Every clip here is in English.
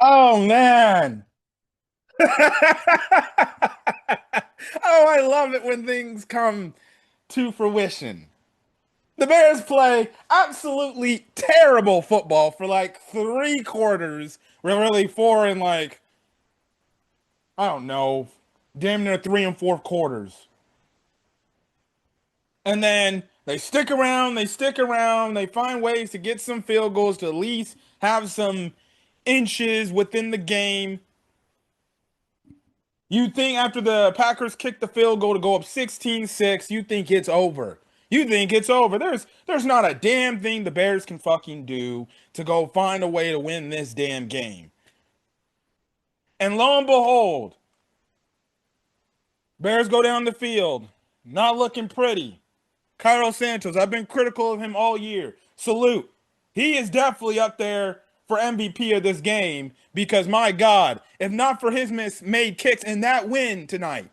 Oh man. Oh, I love it when things come to fruition. The Bears play absolutely terrible football for like 3 quarters, really four and like, I don't know, damn near 3 and 4 quarters. And then they find ways to get some field goals to at least have some inches within the game. You think after the Packers kick the field goal to go up 16-6, you think it's over. You think it's over. There's not a damn thing the Bears can fucking do to go find a way to win this damn game. And lo and behold, Bears go down the field, not looking pretty. Cairo Santos, I've been critical of him all year. Salute. He is definitely up there for MVP of this game because my God, if not for his made kicks and that win tonight,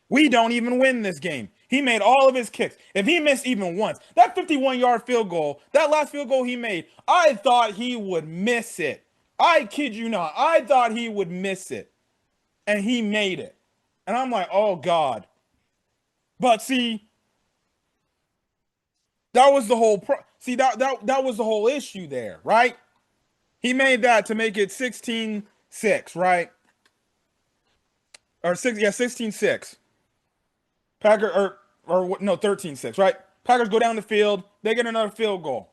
we don't even win this game. He made all of his kicks. If he missed even once, that 51-yard field goal, that last field goal he made, I thought he would miss it. I kid you not. I thought he would miss it. And he made it. And I'm like, oh God. But see, that was the whole see that was the whole issue there, right? He made that to make it 16-6, right? Or 6, yeah, 16-6. Packer or no, 13-6, right? Packers go down the field, they get another field goal.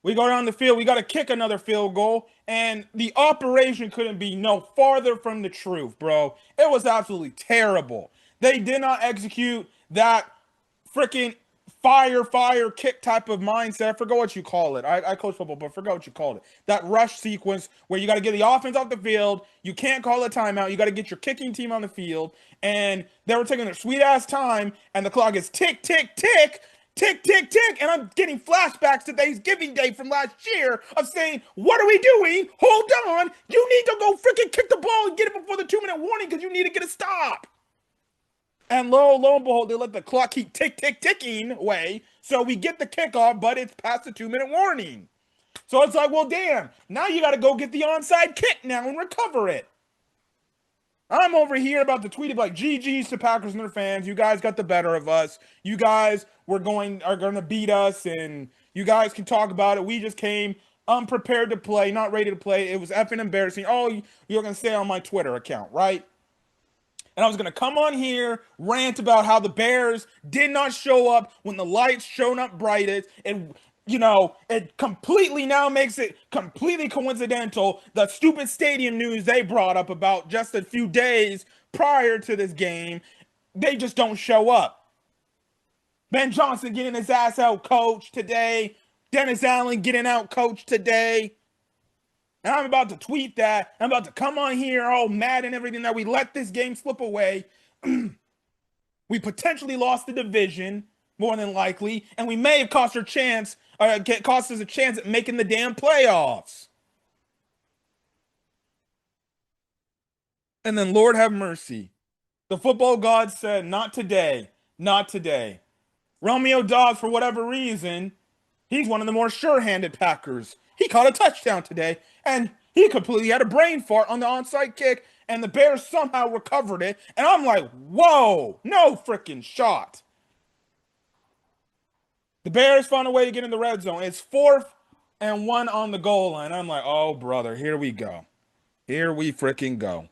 We go down the field, we got to kick another field goal, and the operation couldn't be no farther from the truth, bro. It was absolutely terrible. They did not execute that freaking fire kick type of mindset. I forgot what you call it. I coach football, but I forgot what you called it. That rush sequence where you got to get the offense off the field. You can't call a timeout. You got to get your kicking team on the field. And they were taking their sweet ass time, and the clock is tick, tick, tick. Tick, tick, tick, and I'm getting flashbacks to Thanksgiving Day from last year of saying, what are we doing? Hold on. You need to go freaking kick the ball and get it before the 2-minute warning because you need to get a stop. And lo and behold, they let the clock keep ticking away. So we get the kickoff, but it's past the 2-minute warning. So it's like, well, damn, now you got to go get the onside kick now and recover it. I'm over here about to tweet like GG's to Packers and their fans. You guys got the better of us. You guys are going to beat us, and you guys can talk about it. We just came unprepared to play, not ready to play. It was effing embarrassing. Oh, you're going to say on my Twitter account, right? And I was going to come on here, rant about how the Bears did not show up when the lights shone up brightest. And, it completely now makes it completely coincidental. The stupid stadium news they brought up about just a few days prior to this game, they just don't show up. Ben Johnson getting his ass out coached today. Dennis Allen getting out coached today. And I'm about to tweet that. I'm about to come on here all mad and everything that we let this game slip away. We potentially lost the division, more than likely, and we may have cost us a chance at making the damn playoffs. And then, Lord have mercy. The football god said, not today, not today. Romeo Dobbs, for whatever reason, he's one of the more sure-handed Packers. He caught a touchdown today, and he completely had a brain fart on the onside kick, and the Bears somehow recovered it. And I'm like, whoa, no freaking shot. The Bears found a way to get in the red zone. It's 4th and 1 on the goal line. I'm like, oh, brother, here we go. Here we freaking go.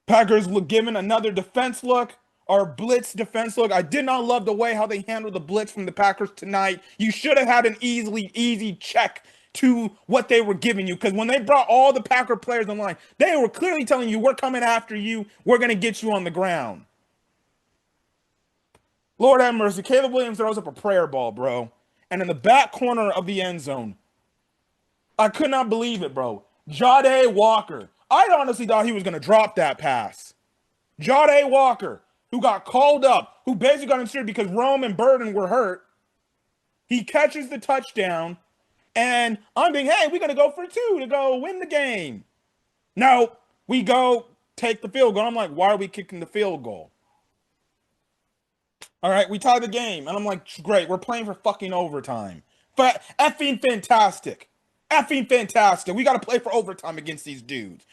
Packers were given another defense look or blitz defense look. I did not love the way how they handled the blitz from the Packers tonight. You should have had an easy check to what they were giving you because when they brought all the Packer players in line, they were clearly telling you, we're coming after you. We're going to get you on the ground. Lord have mercy. Caleb Williams throws up a prayer ball, bro. And in the back corner of the end zone, I could not believe it, bro. Jade Walker. I honestly thought he was going to drop that pass. Jade Walker, who got called up, who basically got injured because Rome and Burden were hurt. He catches the touchdown, and I'm thinking, hey, we're going to go for 2 to go win the game. No, we go take the field goal. I'm like, why are we kicking the field goal? All right, we tie the game. And I'm like, great, we're playing for fucking overtime. But effing fantastic. Effing fantastic. We got to play for overtime against these dudes.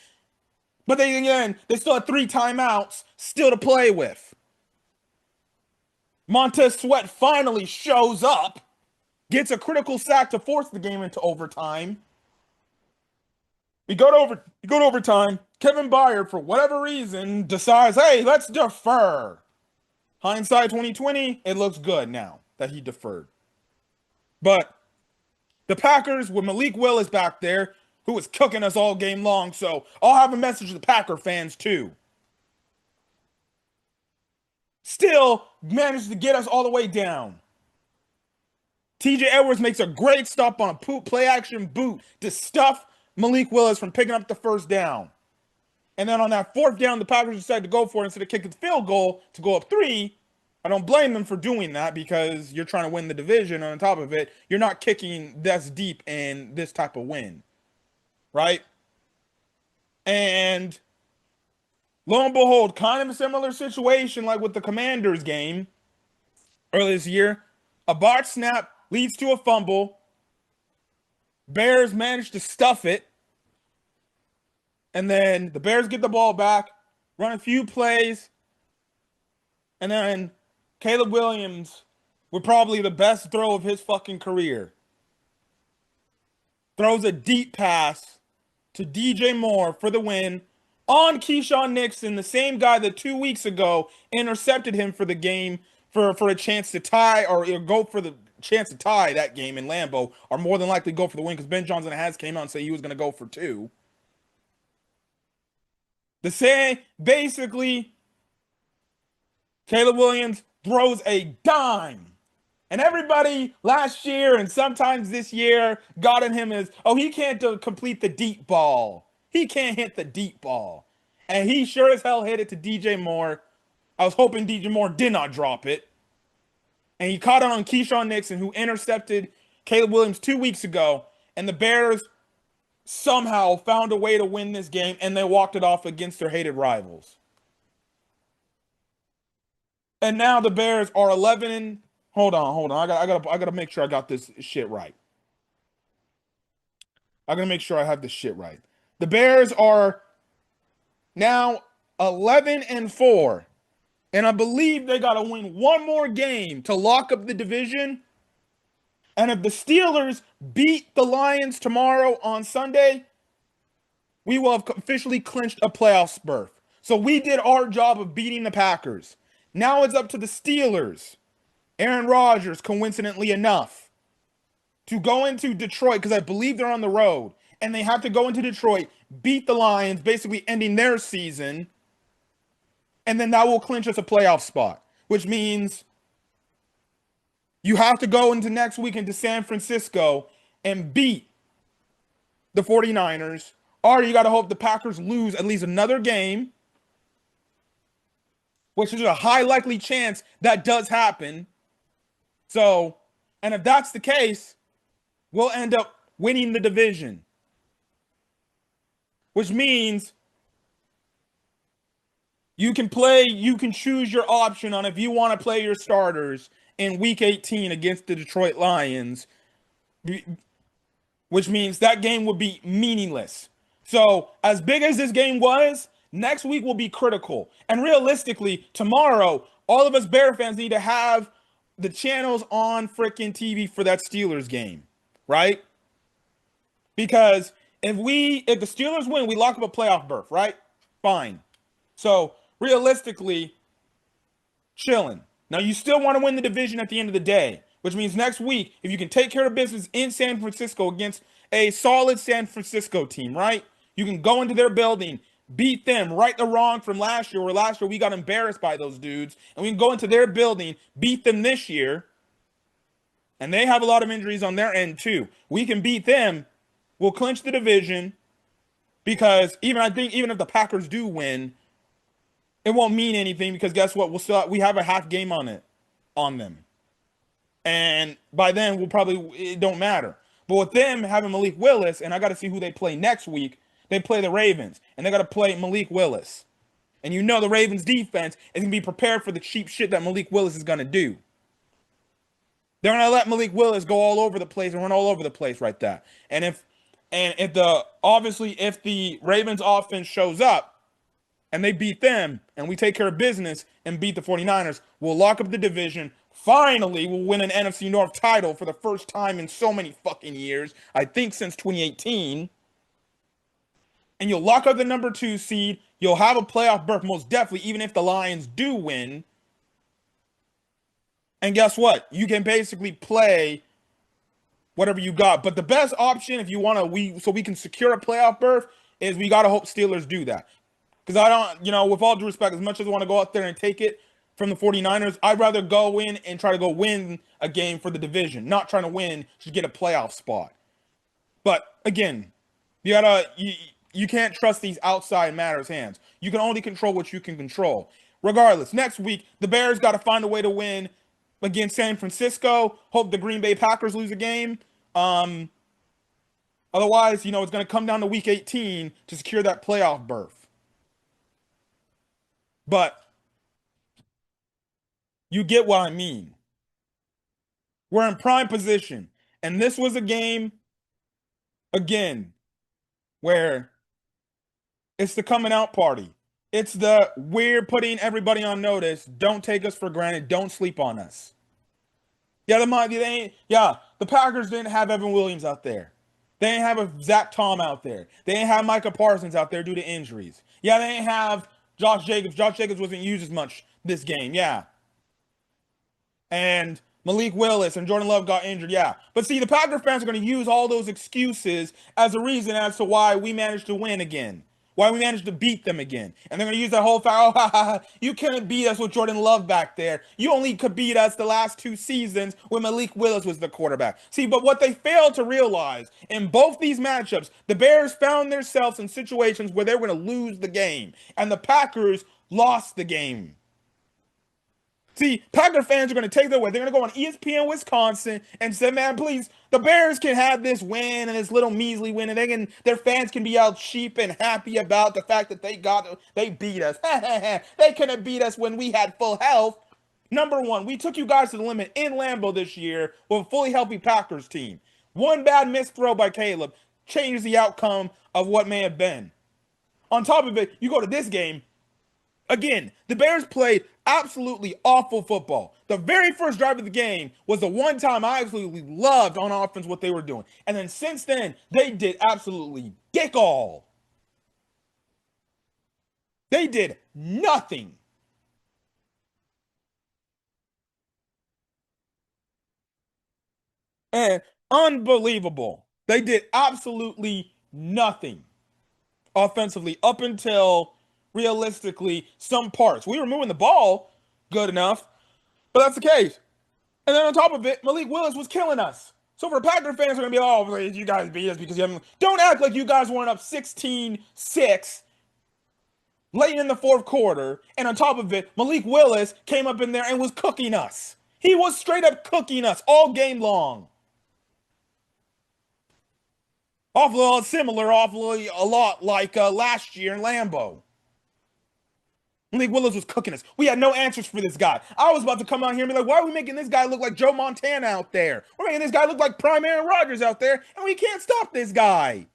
But they again, they still had 3 timeouts still to play with. Montez Sweat finally shows up, gets a critical sack to force the game into overtime. You go to overtime. Kevin Byard, for whatever reason, decides, hey, let's defer. Hindsight 2020, it looks good now that he deferred. But the Packers with Malik Willis back there, who was cooking us all game long, so I'll have a message to the Packer fans too. Still managed to get us all the way down. TJ Edwards makes a great stop on a play action boot to stuff Malik Willis from picking up the first down. And then on that 4th down, the Packers decided to go for it instead of kicking the field goal to go up 3. I don't blame them for doing that because you're trying to win the division. On top of it, you're not kicking this deep in this type of win, right? And lo and behold, kind of a similar situation like with the Commanders game earlier this year. A botch snap leads to a fumble. Bears manage to stuff it. And then the Bears get the ball back, run a few plays, and then Caleb Williams, with probably the best throw of his fucking career, throws a deep pass to DJ Moore for the win on Keyshawn Nixon, the same guy that 2 weeks ago intercepted him for the game for a chance to tie or go for the chance to tie that game in Lambeau, or more than likely go for the win because Ben Johnson has came out and say he was going to go for 2. The same, basically, Caleb Williams throws a dime. And everybody last year and sometimes this year got in him as, oh, he can't complete the deep ball. He can't hit the deep ball. And he sure as hell hit it to DJ Moore. I was hoping DJ Moore did not drop it. And he caught it on Keyshawn Nixon, who intercepted Caleb Williams 2 weeks ago. And the Bears somehow found a way to win this game, and they walked it off against their hated rivals. And now the Bears are 11 and hold on. I gotta make sure I got this shit right. I gotta make sure I have this shit right. The Bears are now 11 and 4, and I believe they gotta win one more game to lock up the division. And if the Steelers beat the Lions tomorrow on Sunday, we will have officially clinched a playoff berth. So we did our job of beating the Packers. Now it's up to the Steelers, Aaron Rodgers, coincidentally enough, to go into Detroit, because I believe they're on the road, and they have to go into Detroit, beat the Lions, basically ending their season, and then that will clinch us a playoff spot, which means you have to go into next week into San Francisco and beat the 49ers, or you got to hope the Packers lose at least another game, which is a high likely chance that does happen. So, and if that's the case, we'll end up winning the division, which means you can choose your option on if you want to play your starters in week 18 against the Detroit Lions, which means that game would be meaningless. So as big as this game was, next week will be critical. And realistically, tomorrow, all of us Bear fans need to have the channels on freaking TV for that Steelers game, right? Because if the Steelers win, we lock up a playoff berth, right? Fine. So realistically, chilling. Now, you still want to win the division at the end of the day, which means next week, if you can take care of business in San Francisco against a solid San Francisco team, right? You can go into their building, beat them, right the wrong from last year, where last year we got embarrassed by those dudes, and we can go into their building, beat them this year, and they have a lot of injuries on their end too. We can beat them, we'll clinch the division, because even if the Packers do win, it won't mean anything, because guess what? We have a half game on them. And by then it don't matter. But with them having Malik Willis, and I got to see who they play next week, they play the Ravens, and they got to play Malik Willis. And you know the Ravens defense is going to be prepared for the cheap shit that Malik Willis is going to do. They're going to let Malik Willis go all over the place and run all over the place right there. And if And if the Ravens offense shows up and they beat them and we take care of business and beat the 49ers, we'll lock up the division. Finally, we'll win an NFC North title for the first time in so many fucking years. I think since 2018. And you'll lock up the number 2 seed. You'll have a playoff berth, most definitely, even if the Lions do win. And guess what? You can basically play whatever you got. But the best option, if you want to, we can secure a playoff berth, is we gotta hope Steelers do that. Because I don't, with all due respect, as much as I want to go out there and take it from the 49ers, I'd rather go in and try to go win a game for the division, not trying to win to get a playoff spot. But again, you can't trust these outside matters hands. You can only control what you can control. Regardless, next week the Bears got to find a way to win against San Francisco. Hope the Green Bay Packers lose a game. Otherwise, it's going to come down to week 18 to secure that playoff berth. But you get what I mean. We're in prime position. And this was a game, again, where it's the coming out party. It's we're putting everybody on notice. Don't take us for granted. Don't sleep on us. Yeah, the Packers didn't have Evan Williams out there. They didn't have a Zach Tom out there. They didn't have Micah Parsons out there due to injuries. Yeah, they didn't have Josh Jacobs. Josh Jacobs wasn't used as much this game. Yeah. And Malik Willis and Jordan Love got injured. Yeah. But see, the Packer fans are going to use all those excuses as a reason as to why we managed to win again. Why we managed to beat them again. And they're going to use that whole fact, you couldn't beat us with Jordan Love back there. You only could beat us the last 2 seasons when Malik Willis was the quarterback. See, but what they failed to realize in both these matchups, the Bears found themselves in situations where they were going to lose the game. And the Packers lost the game. See, Packer fans are going to take their way. They're going to go on ESPN Wisconsin and say, man, please, the Bears can have this win and this little measly win, and their fans can be out cheap and happy about the fact that they beat us. They couldn't beat us when we had full health. Number one, we took you guys to the limit in Lambeau this year with a fully healthy Packers team. One bad missed throw by Caleb changed the outcome of what may have been. On top of it, you go to this game. Again, the Bears played absolutely awful football. The very first drive of the game was the one time I absolutely loved on offense what they were doing. And then since then, they did absolutely dick all. They did nothing. And unbelievable. They did absolutely nothing offensively up until realistically some parts. We were moving the ball good enough, but that's the case. And then on top of it, Malik Willis was killing us. So for Packer fans, are going to be, oh, you guys beat us because you haven't. Don't act like you guys weren't up 16-6 late in the fourth quarter. And on top of it, Malik Willis came up in there and was cooking us. He was straight up cooking us all game long. Awfully similar, awfully a lot like last year in Lambeau. Malik Willis was cooking us. We had no answers for this guy. I was about to come out here and be like, why are we making this guy look like Joe Montana out there? We're making this guy look like prime Aaron Rodgers out there, and we can't stop this guy.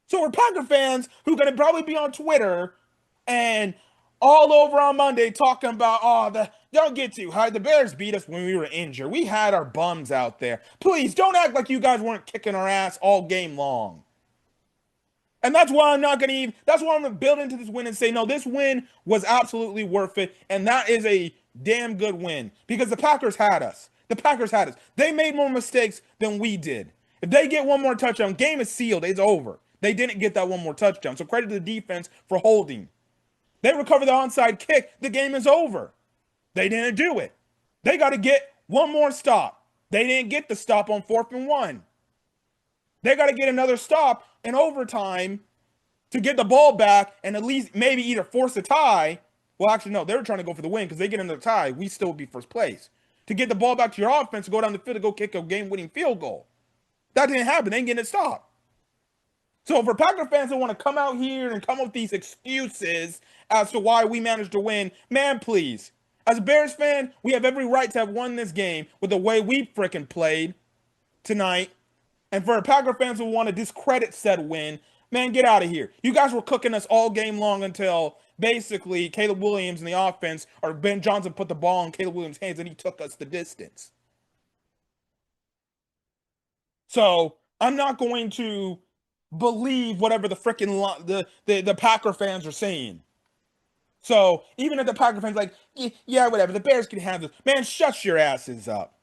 So we're Packer fans who are going to probably be on Twitter and all over on Monday talking about, don't get too high. The Bears beat us when we were injured. We had our bums out there. Please, don't act like you guys weren't kicking our ass all game long. And that's why I'm not going to even, that's why I'm going to build into this win and say, no, this win was absolutely worth it. And that is a damn good win because the Packers had us. The Packers had us. They made more mistakes than we did. If they get one more touchdown, game is sealed. It's over. They didn't get that one more touchdown. So credit to the defense for holding. They recover the onside kick. The game is over. They didn't do it. They got to get one more stop. They didn't get the stop on 4th and 1. They got to get another stop in overtime to get the ball back and at least maybe either force a tie. Well, actually, no, they were trying to go for the win because they get another tie. We still would be first place. To get the ball back to your offense, go down the field to go kick a game-winning field goal. That didn't happen. They ain't getting it stopped. So for Packer fans that want to come out here and come up with these excuses as to why we managed to win, man, please. As a Bears fan, we have every right to have won this game with the way we frickin' played tonight. And for Packer fans who want to discredit said win, man, get out of here. You guys were cooking us all game long until basically Caleb Williams in the offense or Ben Johnson put the ball in Caleb Williams' hands and he took us the distance. So I'm not going to believe whatever the freaking the Packer fans are saying. So even if the Packer fans like, yeah, whatever, the Bears can have this, man, shut your asses up.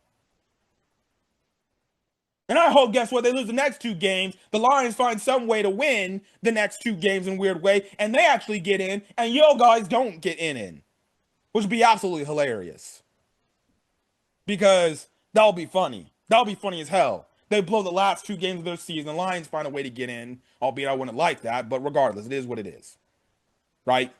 And I hope, guess what? They lose the next two games. The Lions find some way to win the next two games in a weird way, and they actually get in, and yo guys don't get in, which would be absolutely hilarious. Because that'll be funny. That'll be funny as hell. They blow the last two games of their season. The Lions find a way to get in, albeit I wouldn't like that, but regardless, it is what it is. Right?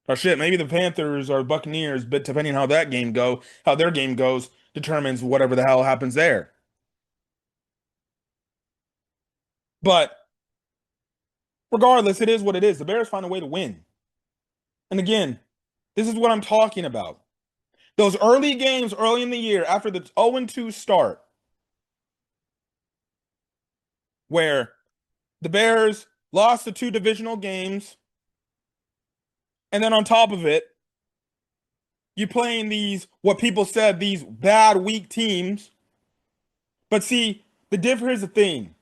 Or shit, maybe the Panthers or Buccaneers, but depending on how their game goes, determines whatever the hell happens there. But regardless, it is what it is. The Bears find a way to win. And again, this is what I'm talking about. Those early games early in the year after the 0-2 start, where the Bears lost the two divisional games, and then on top of it, you're playing these, what people said, these bad, weak teams. But see, here's the thing.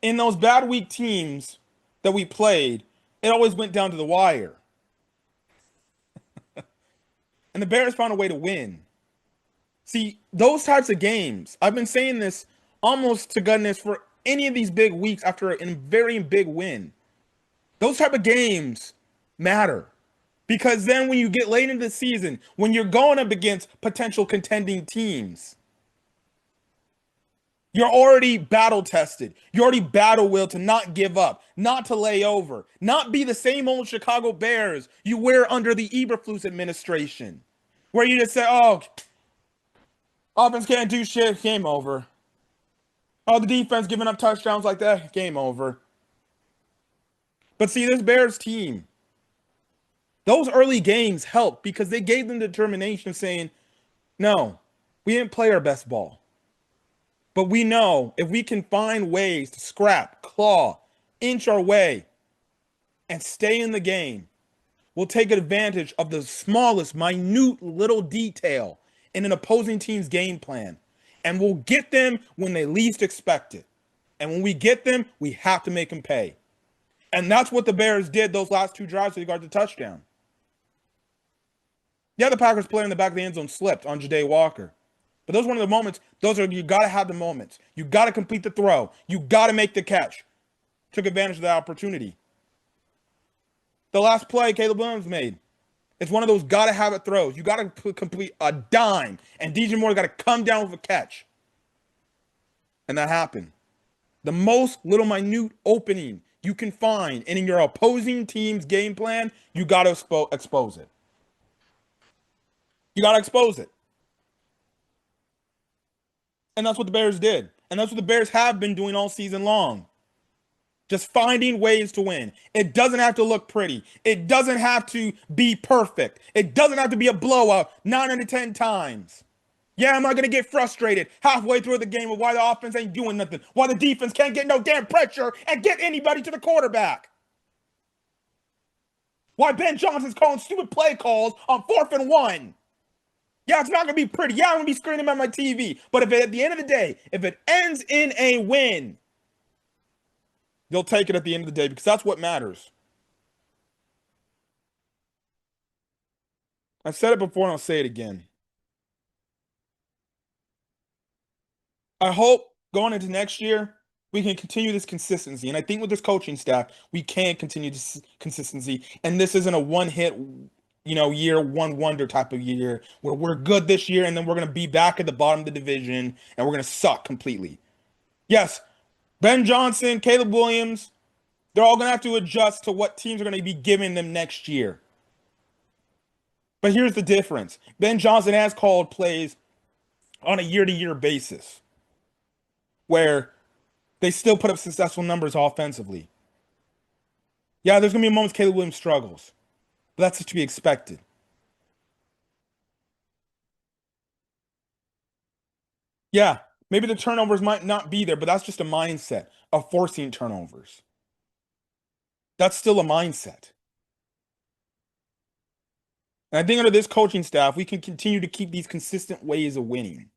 In those bad, weak teams that we played, it always went down to the wire. And the Bears found a way to win. See, those types of games, I've been saying this almost to goodness for any of these big weeks after a very big win. Those type of games matter. Because then when you get late into the season, when you're going up against potential contending teams, you're already battle tested. You're already battle willed to not give up, not to lay over, not be the same old Chicago Bears you were under the Eberflus administration, where you just say, oh, offense can't do shit, game over. Oh, the defense giving up touchdowns like that, game over. But see, this Bears team, those early games helped because they gave them determination saying, no, we didn't play our best ball. But we know if we can find ways to scrap, claw, inch our way, and stay in the game, we'll take advantage of the smallest, minute little detail in an opposing team's game plan. And we'll get them when they least expect it. And when we get them, we have to make them pay. And that's what the Bears did those last two drives to got the touchdown. Yeah, the Packers player in the back of the end zone slipped on Ja'Day Walker. But those are one of the moments, you got to have the moments. You got to complete the throw. You got to make the catch. Took advantage of that opportunity. The last play Caleb Williams made, it's one of those got to have it throws. You got to complete a dime, and DJ Moore got to come down with a catch. And that happened. The most little minute opening you can find in your opposing team's game plan, you got to expose it. You got to expose it. And that's what the Bears did. And that's what the Bears have been doing all season long. Just finding ways to win. It doesn't have to look pretty. It doesn't have to be perfect. It doesn't have to be a blowout 9 out of 10 times. Yeah, am I going to get frustrated halfway through the game of why the offense ain't doing nothing? Why the defense can't get no damn pressure and get anybody to the quarterback? Why Ben Johnson's calling stupid play calls on 4th and 1? Yeah, it's not going to be pretty. Yeah, I'm going to be screaming at my TV. But at the end of the day, if it ends in a win, they'll take it at the end of the day because that's what matters. I've said it before and I'll say it again. I hope going into next year, we can continue this consistency. And I think with this coaching staff, we can continue this consistency. And this isn't a one-hit, year, one wonder type of year where we're good this year and then we're going to be back at the bottom of the division and we're going to suck completely. Yes, Ben Johnson, Caleb Williams, they're all going to have to adjust to what teams are going to be giving them next year. But here's the difference. Ben Johnson has called plays on a year-to-year basis where they still put up successful numbers offensively. Yeah, there's going to be moments Caleb Williams struggles, but that's to be expected. Yeah, Maybe the turnovers might not be there, but that's just a mindset of forcing turnovers. That's still a mindset. And I think under this coaching staff, we can continue to keep these consistent ways of winning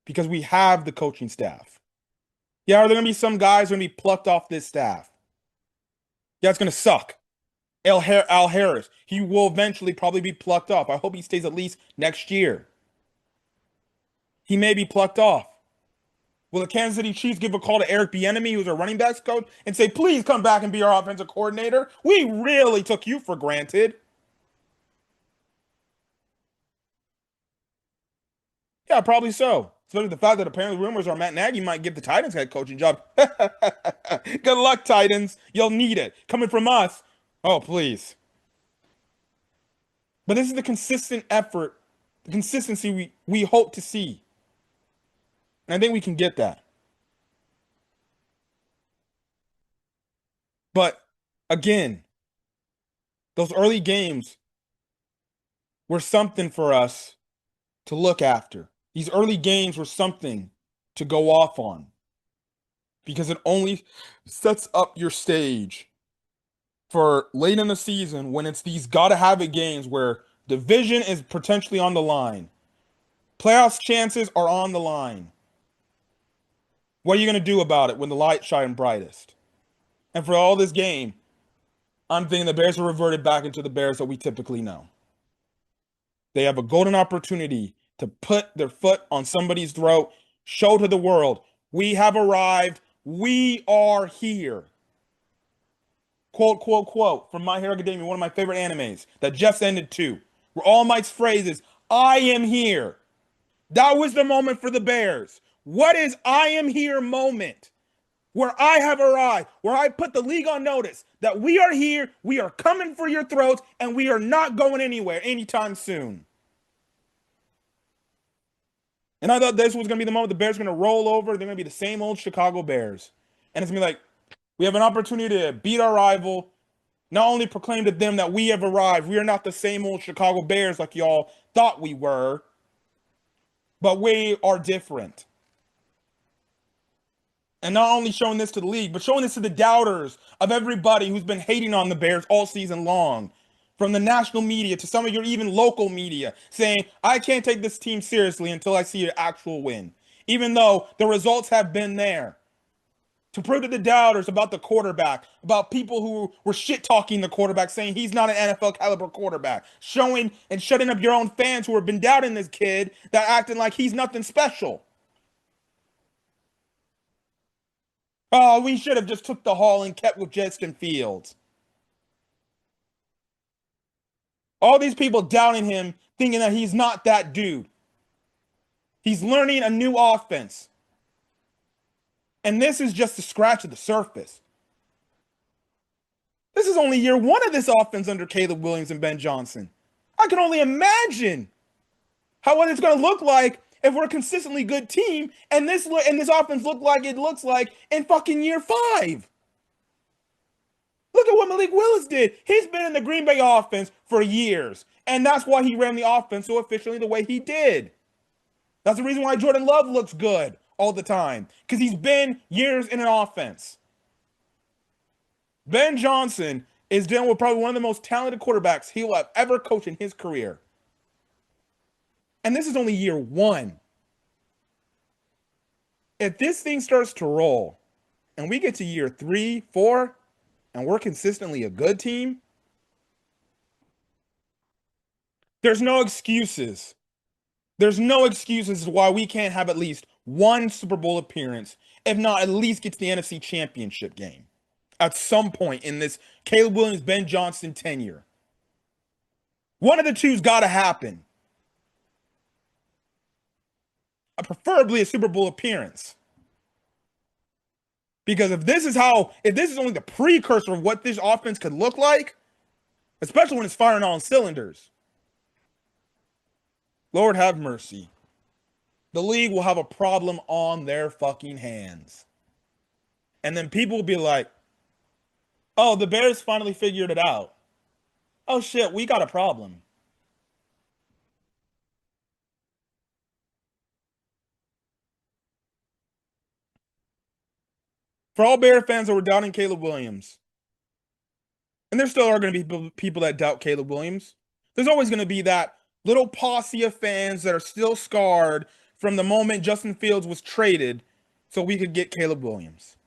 because we have the coaching staff. Yeah, are there going to be some guys who are going to be plucked off this staff? Yeah, it's going to suck. Al Harris, he will eventually probably be plucked off. I hope he stays at least next year. He may be plucked off. Will the Kansas City Chiefs give a call to Eric Bieniemy, who's our running backs coach, and say, please come back and be our offensive coordinator? We really took you for granted. Yeah, probably so. Especially the fact that apparently rumors are Matt Nagy might give the Titans head coaching job. Good luck, Titans. You'll need it. Coming from us. Oh, please. But this is the consistent effort, the consistency we hope to see. And I think we can get that. But again, those early games were something for us to look after. These early games were something to go off on because it only sets up your stage for late in the season when it's these gotta have it games where division is potentially on the line. Playoffs chances are on the line. What are you going to do about it when the light shine brightest? And for all this game, I'm thinking the Bears are reverted back into the Bears that we typically know. They have a golden opportunity to put their foot on somebody's throat, show to the world, we have arrived, we are here. Quote, quote, quote from My Hero Academia, one of my favorite animes that just ended too, where All Might's phrase is, I am here. That was the moment for the Bears. What is I am here moment? Where I have arrived, where I put the league on notice that we are here, we are coming for your throats, and we are not going anywhere anytime soon. And I thought this was going to be the moment the Bears are going to roll over. They're going to be the same old Chicago Bears. And it's going to be like, we have an opportunity to beat our rival, not only proclaim to them that we have arrived, we are not the same old Chicago Bears like y'all thought we were, but we are different. And not only showing this to the league, but showing this to the doubters of everybody who's been hating on the Bears all season long. From the national media to some of your even local media saying, I can't take this team seriously until I see an actual win. Even though the results have been there. To prove to the doubters about the quarterback, about people who were shit-talking the quarterback, saying he's not an NFL caliber quarterback. Showing and shutting up your own fans who have been doubting this kid that acting like he's nothing special. Oh, we should have just took the haul and kept with Justin Fields. All these people doubting him, thinking that he's not that dude. He's learning a new offense. And this is just a scratch of the surface. This is only year one of this offense under Caleb Williams and Ben Johnson. I can only imagine what it's going to look like if we're a consistently good team and this offense look like it looks like in fucking year 5. Look at what Malik Willis did. He's been in the Green Bay offense for years, and that's why he ran the offense so efficiently the way he did. That's the reason why Jordan Love looks good all the time, because he's been years in an offense. Ben Johnson is dealing with probably one of the most talented quarterbacks he will have ever coached in his career. And this is only year 1. If this thing starts to roll and we get to year 3, 4, and we're consistently a good team, there's no excuses. There's no excuses why we can't have at least one Super Bowl appearance, if not at least get to the NFC Championship game at some point in this Caleb Williams, Ben Johnson tenure. One of the two's got to happen. Preferably a Super Bowl appearance. Because if this is only the precursor of what this offense could look like, especially when it's firing on cylinders, Lord have mercy. The league will have a problem on their fucking hands. And then people will be like, oh, the Bears finally figured it out. Oh shit, we got a problem. For all Bear fans that were doubting Caleb Williams, and there still are going to be people that doubt Caleb Williams, there's always going to be that little posse of fans that are still scarred from the moment Justin Fields was traded so we could get Caleb Williams.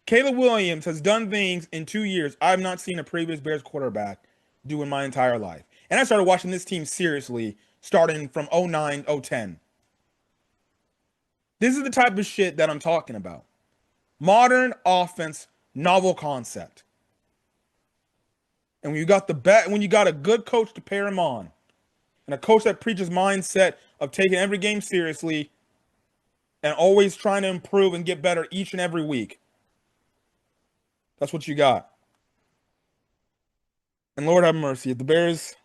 Caleb Williams has done things in 2 years I've not seen a previous Bears quarterback do in my entire life. And I started watching this team seriously starting from 09, 010. This is the type of shit that I'm talking about. Modern offense, novel concept. And when you got a good coach to pair him on, and a coach that preaches mindset of taking every game seriously and always trying to improve and get better each and every week, that's what you got. And Lord have mercy, if the Bears,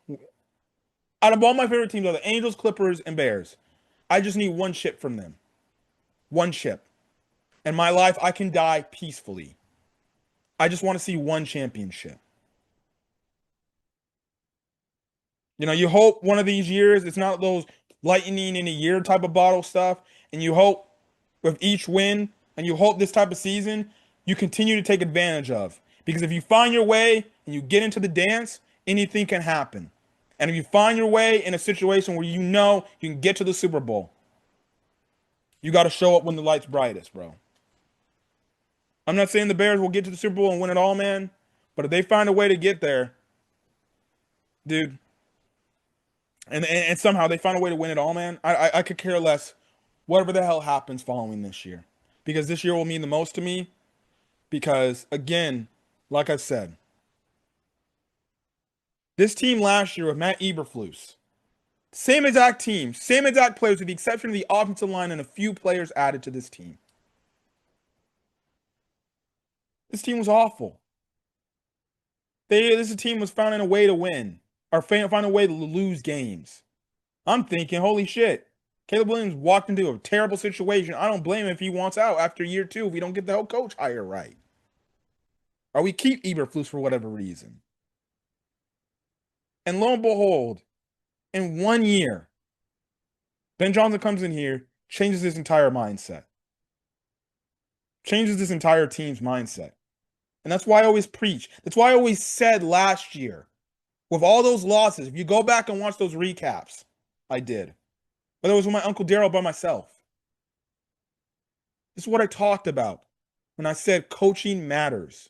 out of all my favorite teams are the Angels, Clippers, and Bears, I just need one chip from them. One chip. In my life, I can die peacefully. I just want to see one championship. You know, you hope one of these years it's not those lightning in a year type of bottle stuff, and you hope with each win, and you hope this type of season you continue to take advantage of. Because if you find your way and you get into the dance, anything can happen. And if you find your way in a situation where you know you can get to the Super Bowl, you got to show up when the light's brightest, bro. I'm not saying the Bears will get to the Super Bowl and win it all, man. But if they find a way to get there, dude, and somehow they find a way to win it all, man, I could care less whatever the hell happens following this year. Because this year will mean the most to me. Because, again, like I said, this team last year with Matt Eberflus, same exact team, same exact players with the exception of the offensive line and a few players added to this team. This team was awful. This team was finding a way to win or finding a way to lose games. I'm thinking, holy shit. Caleb Williams walked into a terrible situation. I don't blame him if he wants out after year 2 if we don't get the head coach hire right. Or we keep Eberflus for whatever reason. And lo and behold, in 1 year, Ben Johnson comes in here, changes his entire mindset. Changes this entire team's mindset. And that's why I always preach. That's why I always said last year, with all those losses, if you go back and watch those recaps, I did. But it was with my Uncle Daryl by myself. This is what I talked about when I said coaching matters.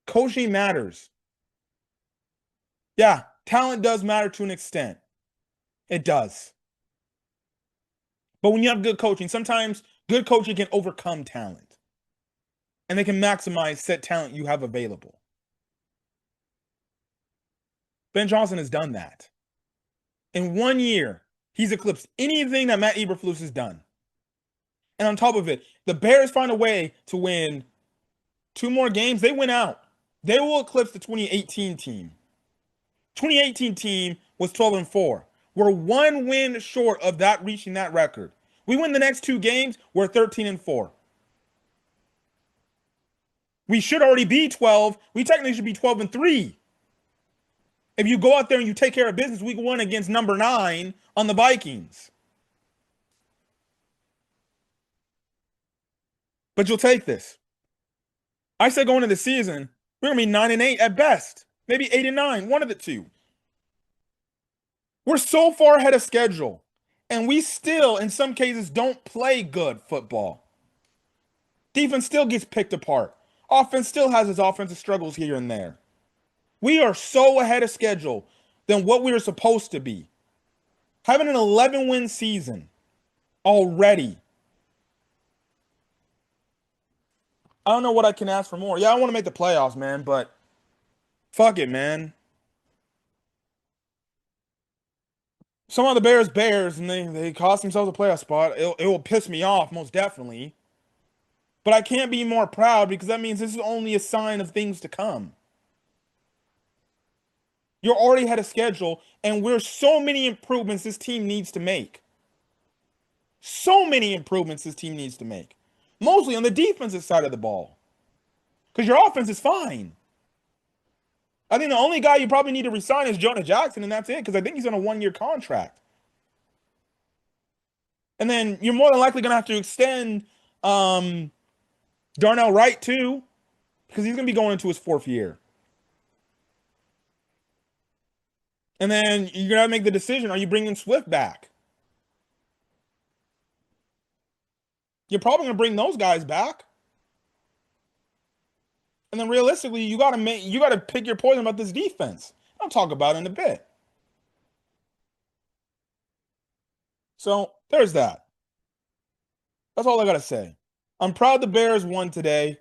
Coaching matters. Yeah, talent does matter to an extent. It does. But when you have good coaching, sometimes good coaching can overcome talent. And they can maximize said talent you have available. Ben Johnson has done that. In 1 year, he's eclipsed anything that Matt Eberflus has done. And on top of it, the Bears find a way to win 2 more games. They win out. They will eclipse the 2018 team. 2018 team was 12-4. We're 1 win short of that reaching that record. We win the next 2 games, we're 13-4. We should already be 12. We technically should be 12-3. If you go out there and you take care of business week 1 against number 9 on the Vikings. But you'll take this. I said going into the season, we're going to be 9-8 at best. Maybe 8-9, one of the two. We're so far ahead of schedule. And we still, in some cases, don't play good football. Defense still gets picked apart. Offense still has its offensive struggles here and there. We are so ahead of schedule than what we were supposed to be. Having an 11-win season already. I don't know what I can ask for more. Yeah, I want to make the playoffs, man, but fuck it, man. Some of the Bears, and they cost themselves a playoff spot. It will piss me off, most definitely. But I can't be more proud because that means this is only a sign of things to come. You're already ahead of schedule, and we're so many improvements this team needs to make. So many improvements this team needs to make. Mostly on the defensive side of the ball. Because your offense is fine. I think the only guy you probably need to resign is Jonah Jackson, and that's it, because I think he's on a 1-year contract. And then you're more than likely going to have to extend Darnell Wright too, because he's gonna be going into his fourth year. And then you gotta make the decision: are you bringing Swift back? You're probably gonna bring those guys back. And then realistically, you gotta pick your poison about this defense. I'll talk about it in a bit. So there's that. That's all I gotta say. I'm proud the Bears won today.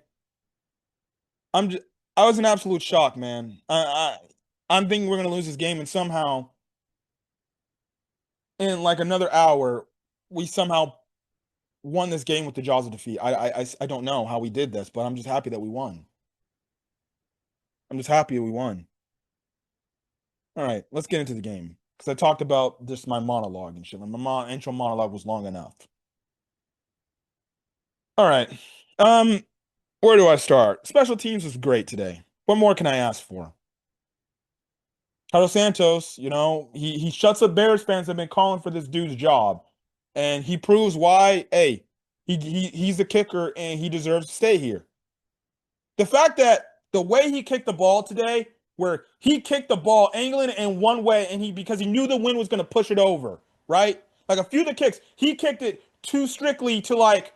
I'm just, I was in absolute shock, man. I'm thinking we're gonna lose this game, and somehow in like another hour, we somehow won this game with the jaws of defeat. I don't know how we did this, but I'm just happy that we won. I'm just happy we won. All right, let's get into the game because I talked about just my monologue and shit. Intro monologue was long enough. All right, um, where do I start? Special teams was great today. What more can I ask for? Carlos Santos, he shuts up Bears fans that have been calling for this dude's job, and he proves why. Hey, he's the kicker and he deserves to stay here. The fact that the way he kicked the ball today, where he kicked the ball angling it in one way, and because he knew the wind was going to push it over, right? Like a few of the kicks, he kicked it too strictly to like.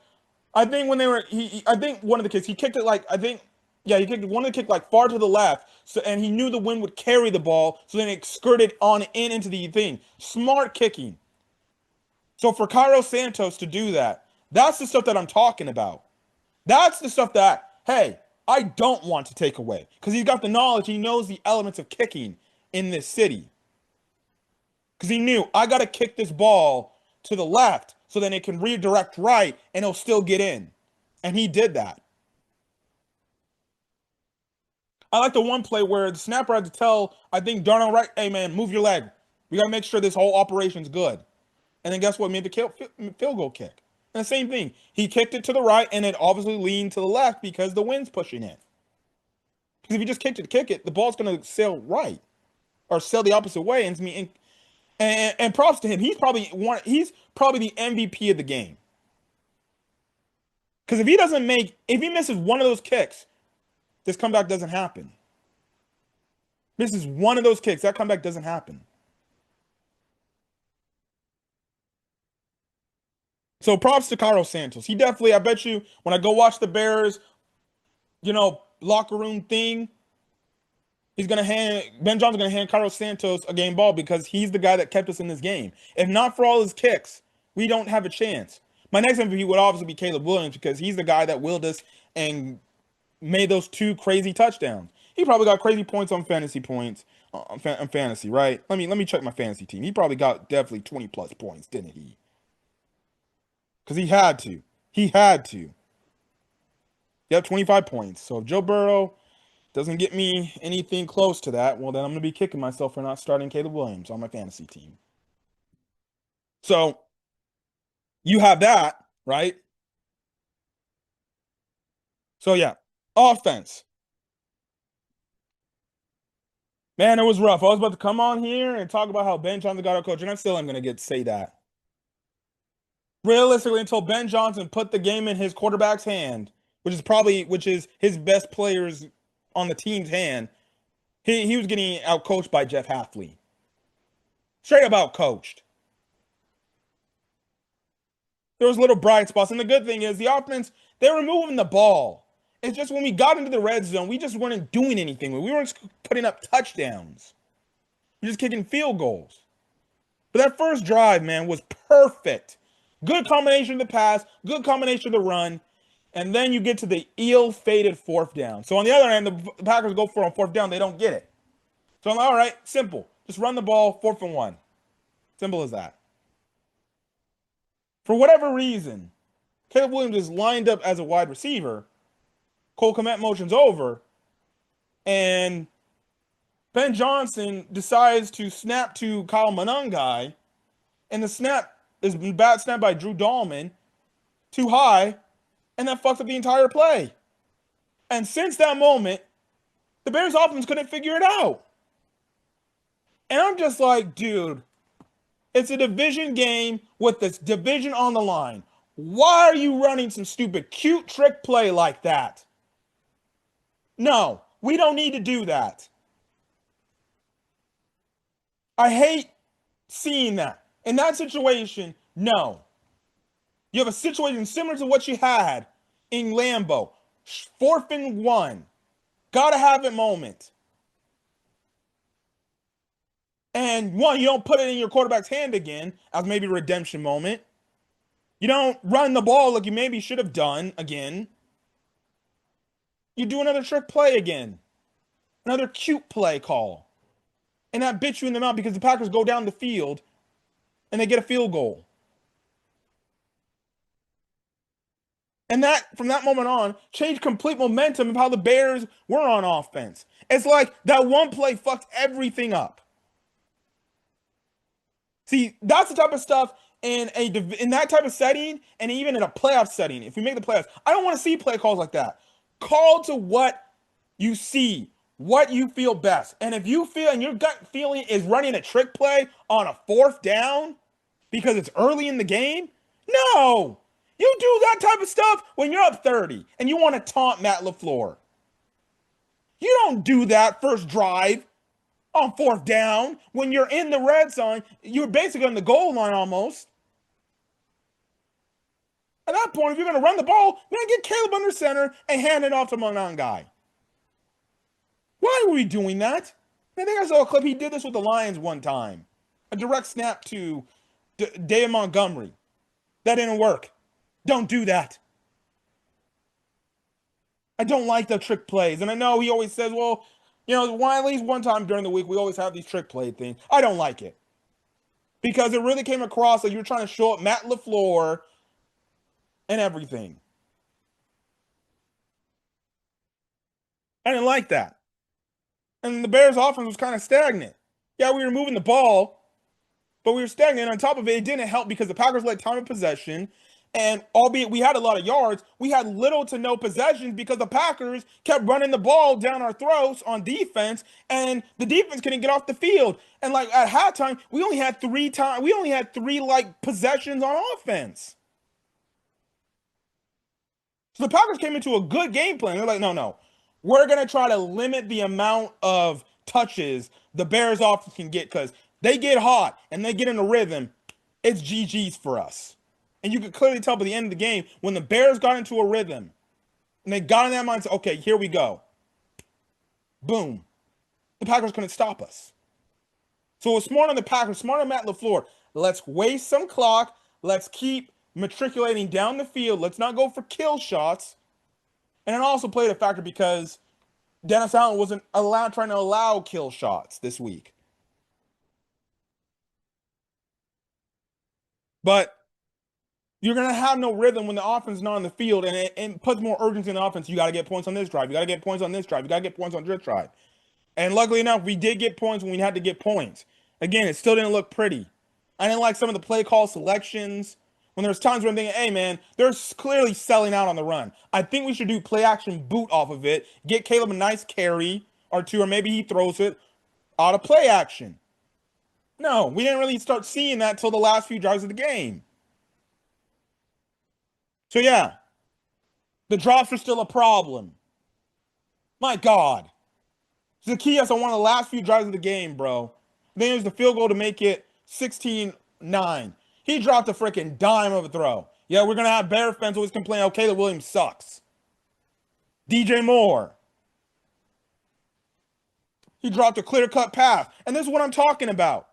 I think when they were, I think one of the kicks, he kicked it like I think yeah, he kicked one of the kick like far to the left, so and he knew the wind would carry the ball, so then it skirted on in into the thing. Smart kicking. So for Cairo Santos to do that, that's the stuff that I'm talking about. That's the stuff that, hey, I don't want to take away because he's got the knowledge. He knows the elements of kicking in this city because he knew I got to kick this ball to the left so then it can redirect right and it'll still get in. And he did that. I like the one play where the snapper had to tell, I think, Darnell Wright, hey, man, move your leg. We got to make sure this whole operation's good. And then guess what? Made the field goal kick. And the same thing. He kicked it to the right and it obviously leaned to the left because the wind's pushing it. Because if you just kick it, the ball's going to sail right or sail the opposite way. And props to him. He's probably the MVP of the game. Because if he misses one of those kicks, this comeback doesn't happen. Misses one of those kicks, that comeback doesn't happen. So props to Carlos Santos. He definitely, I bet you, when I go watch the Bears, locker room thing, Ben John's gonna hand Carlos Santos a game ball because he's the guy that kept us in this game. If not for all his kicks, we don't have a chance. My next MVP would obviously be Caleb Williams because he's the guy that willed us and made those two crazy touchdowns. He probably got crazy points on fantasy points on fantasy, right? Let me check my fantasy team. He probably got definitely 20 plus points, didn't he? Because he had to. He had to. Yep, 25 points. So if Joe Burrow doesn't get me anything close to that, well, then I'm going to be kicking myself for not starting Caleb Williams on my fantasy team. So you have that, right? So yeah, offense. Man, it was rough. I was about to come on here and talk about how Ben Johnson got our coach, and I still am going to get to say that. Realistically, until Ben Johnson put the game in his quarterback's hand, which is his best players on the team's hand, he was getting outcoached by Jeff Hafley. Straight up outcoached. There was little bright spots, and the good thing is the offense, they were moving the ball. It's just when we got into the red zone, we just weren't doing anything. We weren't putting up touchdowns. We were just kicking field goals. But that first drive, man, was perfect. Good combination of the pass, good combination of the run, and then you get to the ill-fated fourth down. So on the other end, the Packers go for it on fourth down, they don't get it. So I'm like, all right, simple. Just run the ball, 4th and 1. Simple as that. For whatever reason, Caleb Williams is lined up as a wide receiver. Cole Kmet motions over, and Ben Johnson decides to snap to Kyle Monangai, and the snap is a bad snap by Drew Dahlman, too high, and that fucks up the entire play. And since that moment, the Bears offense couldn't figure it out. And I'm just like, dude, it's a division game with this division on the line. Why are you running some stupid cute trick play like that? No, we don't need to do that. I hate seeing that. In that situation, no. You have a situation similar to what you had in Lambeau. 4th and 1. Gotta have it moment. And one, you don't put it in your quarterback's hand again as maybe a redemption moment. You don't run the ball like you maybe should have done again. You do another trick play again. Another cute play call. And that bit you in the mouth because the Packers go down the field and they get a field goal. And that, from that moment on, changed complete momentum of how the Bears were on offense. It's like that one play fucked everything up. See, that's the type of stuff in that type of setting, and even in a playoff setting. If we make the playoffs, I don't want to see play calls like that. Call to what you see, what you feel best, and if you feel and your gut feeling is running a trick play on a 4th down because it's early in the game, no, you do that type of stuff when you're up 30 and you want to taunt Matt LaFleur. You don't do that first drive on 4th down when you're in the red zone. You're basically on the goal line almost. At that point, if you're going to run the ball, man, get Caleb under center and hand it off to my guy. Why were we doing that? I think I saw a clip. He did this with the Lions one time. A direct snap to David Montgomery. That didn't work. Don't do that. I don't like the trick plays. And I know he always says, well, why at least one time during the week we always have these trick play things. I don't like it. Because it really came across like you're trying to show up Matt LaFleur and everything. I didn't like that. And the Bears' offense was kind of stagnant. Yeah, we were moving the ball, but we were stagnant. On top of it, it didn't help because the Packers led time of possession. And albeit we had a lot of yards, we had little to no possessions because the Packers kept running the ball down our throats on defense, and the defense couldn't get off the field. And like at halftime, we only had three like possessions on offense. So the Packers came into a good game plan. They're like, no, we're gonna try to limit the amount of touches the Bears offense can get because they get hot and they get in a rhythm. It's GG's for us. And you could clearly tell by the end of the game when the Bears got into a rhythm and they got in that mindset, okay, here we go. Boom. The Packers couldn't stop us. So it was smart on the Packers, smart on Matt LaFleur. Let's waste some clock. Let's keep matriculating down the field. Let's not go for kill shots. And it also played a factor because Dennis Allen wasn't trying to allow kill shots this week. But you're going to have no rhythm when the offense is not on the field, and it puts more urgency in the offense. You got to get points on this drive. You got to get points on this drive. You got to get points on this drive. And luckily enough, we did get points when we had to get points. Again, it still didn't look pretty. I didn't like some of the play call selections. When there's times where I'm thinking, hey, man, they're clearly selling out on the run. I think we should do play action boot off of it, get Caleb a nice carry or two, or maybe he throws it out of play action. No, we didn't really start seeing that till the last few drives of the game. So, yeah, the drops are still a problem. My God. Zacchaeus on one of the last few drives of the game, bro. Then there's the field goal to make it 16-9. He dropped a freaking dime of a throw. Yeah, we're going to have Bear fans always complain, okay, Caleb Williams sucks. DJ Moore. He dropped a clear-cut pass. And this is what I'm talking about.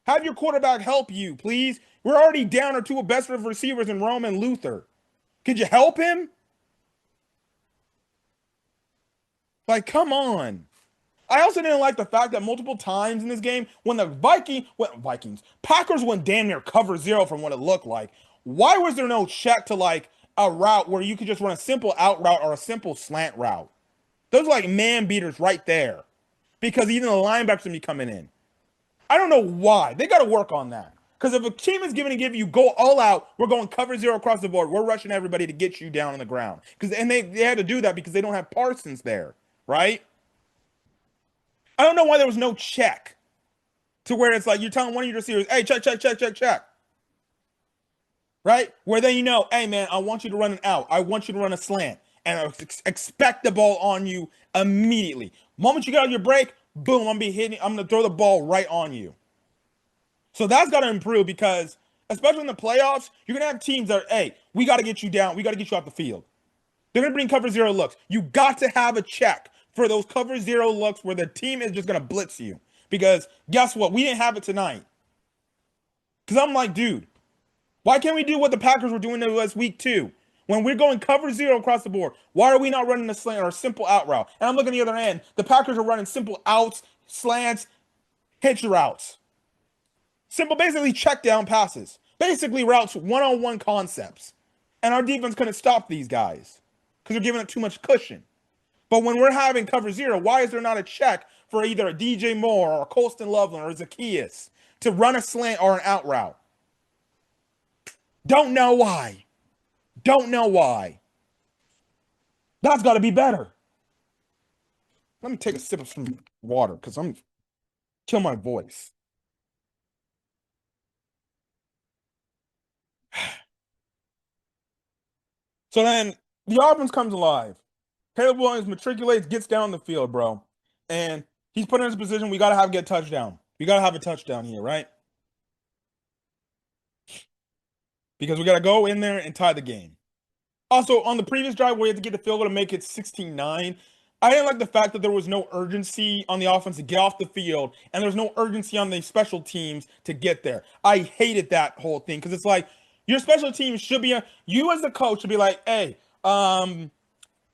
Have your quarterback help you, please. We're already down our two best receivers in Rome and Luther. Could you help him? Like, come on. I also didn't like the fact that multiple times in this game, when the Packers went damn near cover zero from what it looked like. Why was there no check to like a route where you could just run a simple out route or a simple slant route? Those are like man beaters right there. Because even the linebackers will be coming in. I don't know why. They got to work on that. Because if a team is going to give you go all out, we're going cover zero across the board. We're rushing everybody to get you down on the ground. And they had to do that because they don't have Parsons there, right? I don't know why there was no check to where it's like you're telling one of your receivers, hey, check. right? Where then hey man, I want you to run an out. I want you to run a slant, and I expect the ball on you immediately. Moment you get on your break, boom, I'm gonna be hitting. I'm gonna throw the ball right on you. So that's got to improve because, especially in the playoffs, you're gonna have teams that, hey, we got to get you down. We got to get you off the field. They're gonna bring cover zero looks. You got to have a check for those cover zero looks where the team is just gonna blitz you. Because guess what? We didn't have it tonight. Because I'm like, dude, why can't we do what the Packers were doing to us week 2? When we're going cover zero across the board, why are we not running a slant or a simple out route? And I'm looking at the other end. The Packers are running simple outs, slants, hitch routes. Simple, basically check down passes. Basically routes one-on-one concepts. And our defense couldn't stop these guys because they're giving it too much cushion. But when we're having cover zero, why is there not a check for either a DJ Moore or a Colston Loveland or Zacchaeus to run a slant or an out route? Don't know why. Don't know why. That's got to be better. Let me take a sip of some water because I'm kill my voice. So then the offense comes alive. Caleb Williams matriculates, gets down the field, bro. And he's put in his position. We got to get a touchdown. We got to have a touchdown here, right? Because we got to go in there and tie the game. Also, on the previous drive where you had to get the field goal to make it 16-9, I didn't like the fact that there was no urgency on the offense to get off the field, and there's no urgency on the special teams to get there. I hated that whole thing because it's like your special teams should be you as the coach should be like, hey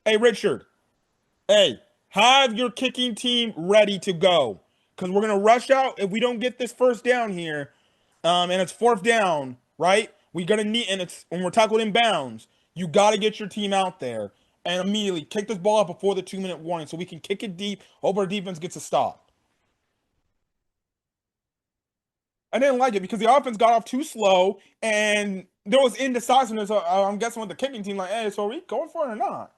Richard, hey, have your kicking team ready to go because we're gonna rush out if we don't get this first down here, and it's fourth down, right? We gonna need, and it's when we're tackled in bounds, you got to get your team out there and immediately kick this ball up before the 2-minute warning, so we can kick it deep. Hope our defense gets a stop. I didn't like it because the offense got off too slow, and there was indecisiveness. I'm guessing with the kicking team, like, hey, so are we going for it or not?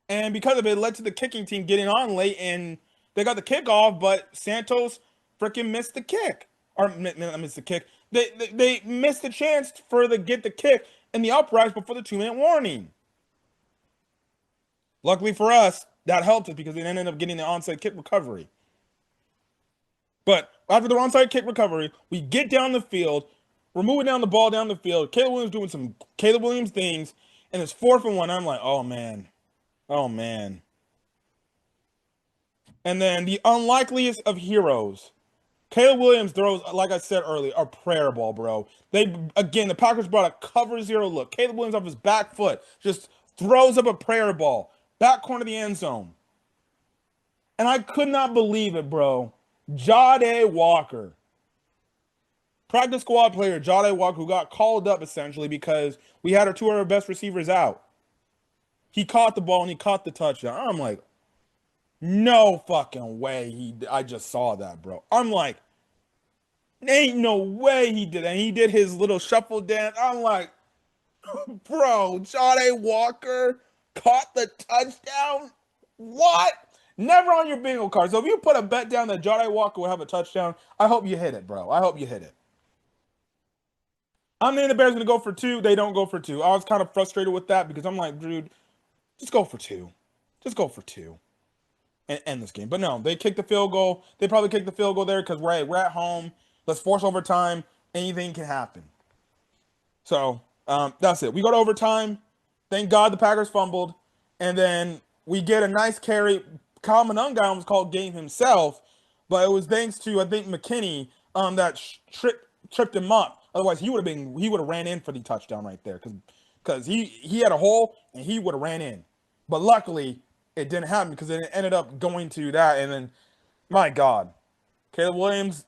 And because of it, it led to the kicking team getting on late, and they got the kickoff, but Santos freaking missed the kick. Or missed the kick. They missed the chance for the get the kick in the uprise before the 2-minute warning. Luckily for us, that helped us because they ended up getting the onside kick recovery. But after the onside kick recovery, we get down the field. We're moving down the ball down the field. Caleb Williams doing some Caleb Williams things, and it's 4th and 1. I'm like, oh man. Oh man. And then the unlikeliest of heroes. Caleb Williams throws, like I said earlier, a prayer ball, bro. The Packers brought a cover zero look. Caleb Williams off his back foot just throws up a prayer ball, back corner of the end zone. And I could not believe it, bro. Jade Walker, practice squad player, Jade Walker, who got called up essentially because we had our 2 of our best receivers out. He caught the ball and he caught the touchdown. I'm like, no fucking way I just saw that, bro. I'm like, ain't no way he did that. And he did his little shuffle dance. I'm like, bro, Jade Walker caught the touchdown? What? Never on your bingo card. So if you put a bet down that Jade Walker will have a touchdown, I hope you hit it, bro. I hope you hit it. I'm thinking the Bears going to go for 2. They don't go for 2. I was kind of frustrated with that because I'm like, dude, just go for 2. Just go for 2 and end this game. But no, they kicked the field goal. They probably kicked the field goal there because we're at home. Let's force overtime. Anything can happen. So that's it. We go to overtime. Thank God the Packers fumbled. And then we get a nice carry. Kyle Monangai almost called game himself, but it was thanks to, I think, McKinney that tripped him up. Otherwise, he would have ran in for the touchdown right there because he had a hole and he would have ran in. But luckily, it didn't happen because it ended up going to that. And then, my God, Caleb Williams,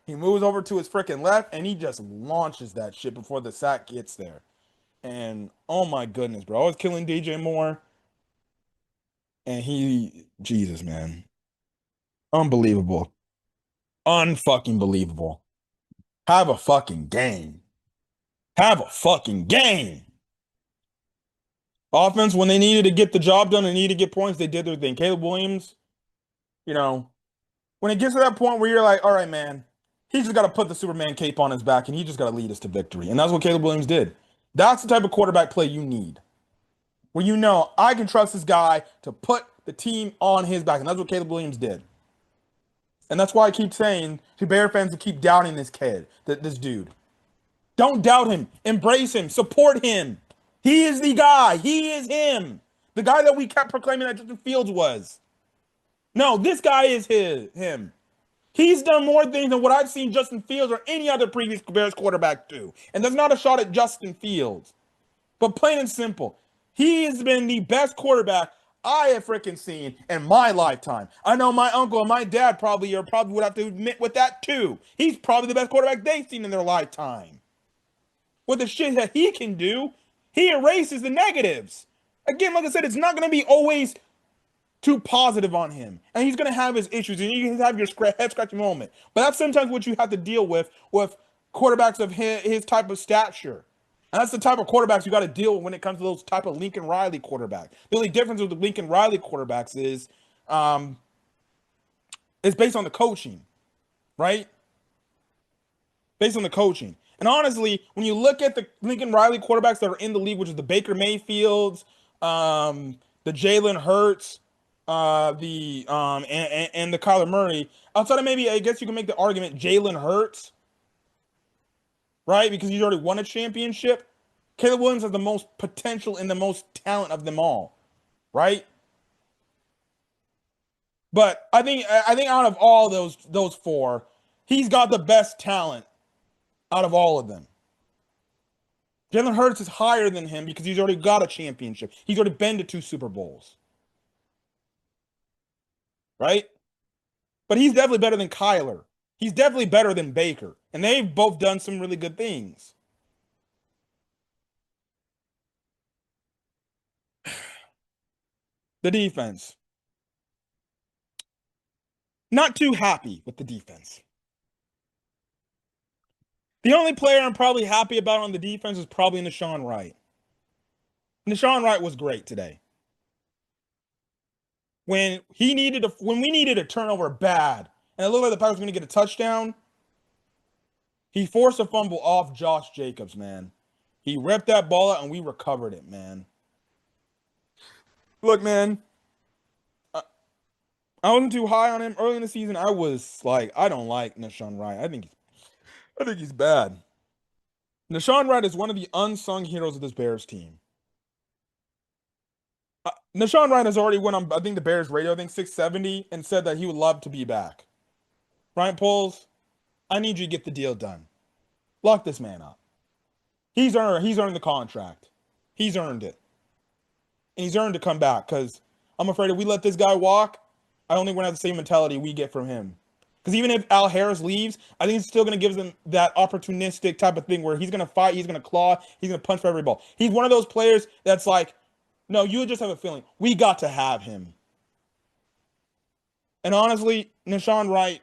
he moves over to his freaking left and he just launches that shit before the sack gets there. And oh my goodness, bro, I was killing DJ Moore, and Jesus, man, unbelievable, unfucking believable. Have a fucking game. Have a fucking game. Offense, when they needed to get the job done and needed to get points, they did their thing. Caleb Williams, you know, when it gets to that point where you're like, all right, man, He's just got to put the Superman cape on his back and he just got to lead us to victory. And that's what Caleb Williams did. That's the type of quarterback play you need, where you know I can trust this guy to put the team on his back. And that's what Caleb Williams did. And that's why I keep saying to Bear fans to keep doubting this kid, this dude. Don't doubt him. Embrace him. Support him. He is the guy. He is him. The guy that we kept proclaiming that Justin Fields was. No, this guy is him. He's done more things than what I've seen Justin Fields or any other previous Bears quarterback do. And that's not a shot at Justin Fields. But plain and simple, he has been the best quarterback I have freaking seen in my lifetime. I know my uncle and my dad probably would have to admit with that too. He's probably the best quarterback they've seen in their lifetime. With the shit that he can do, he erases the negatives. Again, like I said, it's not going to be always too positive on him. And he's going to have his issues, and you can have your head-scratching moment. But that's sometimes what you have to deal with quarterbacks of his type of stature. And that's the type of quarterbacks you got to deal with when it comes to those type of Lincoln Riley quarterbacks. The only difference with the Lincoln Riley quarterbacks is it's based on the coaching, right? Based on the coaching. And honestly, when you look at the Lincoln Riley quarterbacks that are in the league, which is the Baker Mayfields, the Jalen Hurts, and the Kyler Murray, outside of maybe, I guess you can make the argument Jalen Hurts, right? Because he's already won a championship. Caleb Williams has the most potential and the most talent of them all, right? But I think out of all those four, he's got the best talent out of all of them. Jalen Hurts is higher than him because he's already got a championship. He's already been to 2 Super Bowls. Right? But he's definitely better than Kyler. He's definitely better than Baker. And they've both done some really good things. The defense. Not too happy with the defense. The only player I'm probably happy about on the defense is probably Nahshon Wright. Nahshon Wright was great today. When we needed a turnover bad, and it looked like the Packers were going to get a touchdown, he forced a fumble off Josh Jacobs, man. He ripped that ball out, and we recovered it, man. Look, man, I wasn't too high on him early in the season. I was like, I don't like Nahshon Wright. I think he's bad. Nahshon Wright is one of the unsung heroes of this Bears team. Nahshon Wright has already went on, I think, the Bears radio, I think 670, and said that he would love to be back. Ryan Poles, I need you to get the deal done. Lock this man up. He's earned the contract. He's earned it. And he's earned to come back, because I'm afraid if we let this guy walk, I don't think we're going to have the same mentality we get from him. Because even if Al Harris leaves, I think it's still going to give them that opportunistic type of thing where he's going to fight, he's going to claw, he's going to punch for every ball. He's one of those players that's like, no, you just have a feeling. We got to have him. And honestly, Nahshon Wright,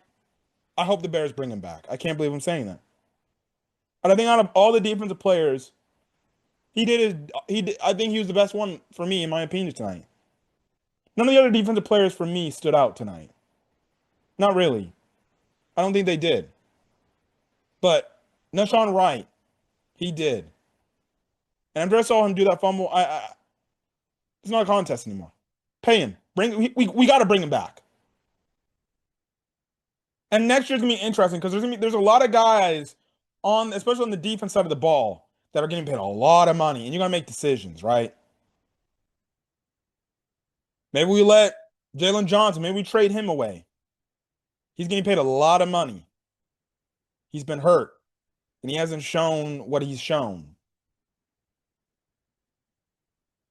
I hope the Bears bring him back. I can't believe I'm saying that. And I think out of all the defensive players, I think he was the best one for me, in my opinion, tonight. None of the other defensive players for me stood out tonight. Not really. I don't think they did. But Nahshon Wright, he did. And after I saw him do that fumble, it's not a contest anymore. Pay him. We got to bring him back. And next year's gonna be interesting because there's a lot of guys especially on the defense side of the ball, that are getting paid a lot of money, and you're gonna make decisions, right? Maybe we let Jalen Johnson, maybe we trade him away. He's getting paid a lot of money. He's been hurt, and he hasn't shown what he's shown.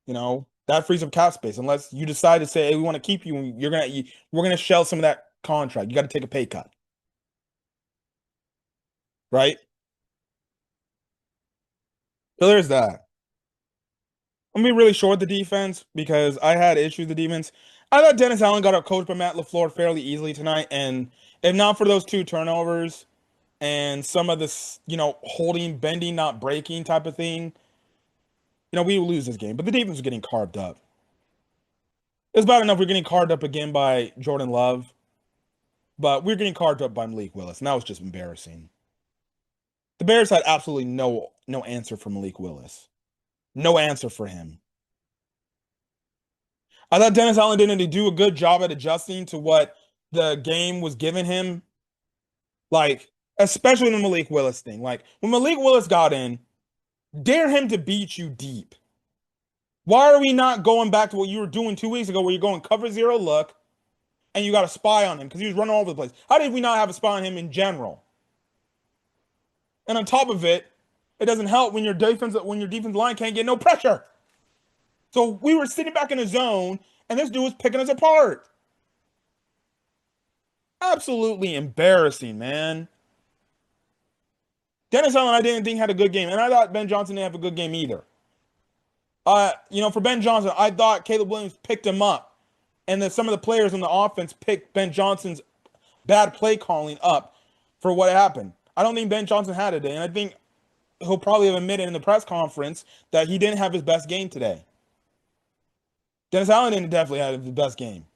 That frees up cap space unless you decide to say, hey, we want to keep you, and we're gonna shell some of that contract. You got to take a pay cut. Right? So there's that. I'm gonna be really short the defense because I had issues with the defense. I thought Dennis Allen got coached by Matt LaFleur fairly easily tonight, and if not for those 2 turnovers and some of this, holding, bending, not breaking type of thing, we would lose this game. But the defense was getting carved up. It's bad enough we're getting carved up again by Jordan Love. But we're getting carved up by Malik Willis, and that was just embarrassing. The Bears had absolutely no answer for Malik Willis. No answer for him. I thought Dennis Allen didn't do a good job at adjusting to what the game was giving him. Like, especially the Malik Willis thing. Like, when Malik Willis got in, dare him to beat you deep. Why are we not going back to what you were doing 2 weeks ago where you're going cover zero look and you got a spy on him because he was running all over the place? How did we not have a spy on him in general? And on top of it, it doesn't help when your defensive line can't get no pressure. So we were sitting back in the zone and this dude was picking us apart. Absolutely embarrassing, man. Dennis Allen, I didn't think had a good game, and I thought Ben Johnson didn't have a good game either. For Ben Johnson, I thought Caleb Williams picked him up, and then some of the players on the offense picked Ben Johnson's bad play calling up for what happened. I don't think Ben Johnson had it, and I think he'll probably have admitted in the press conference that he didn't have his best game today. Dennis Allen didn't definitely have his best game.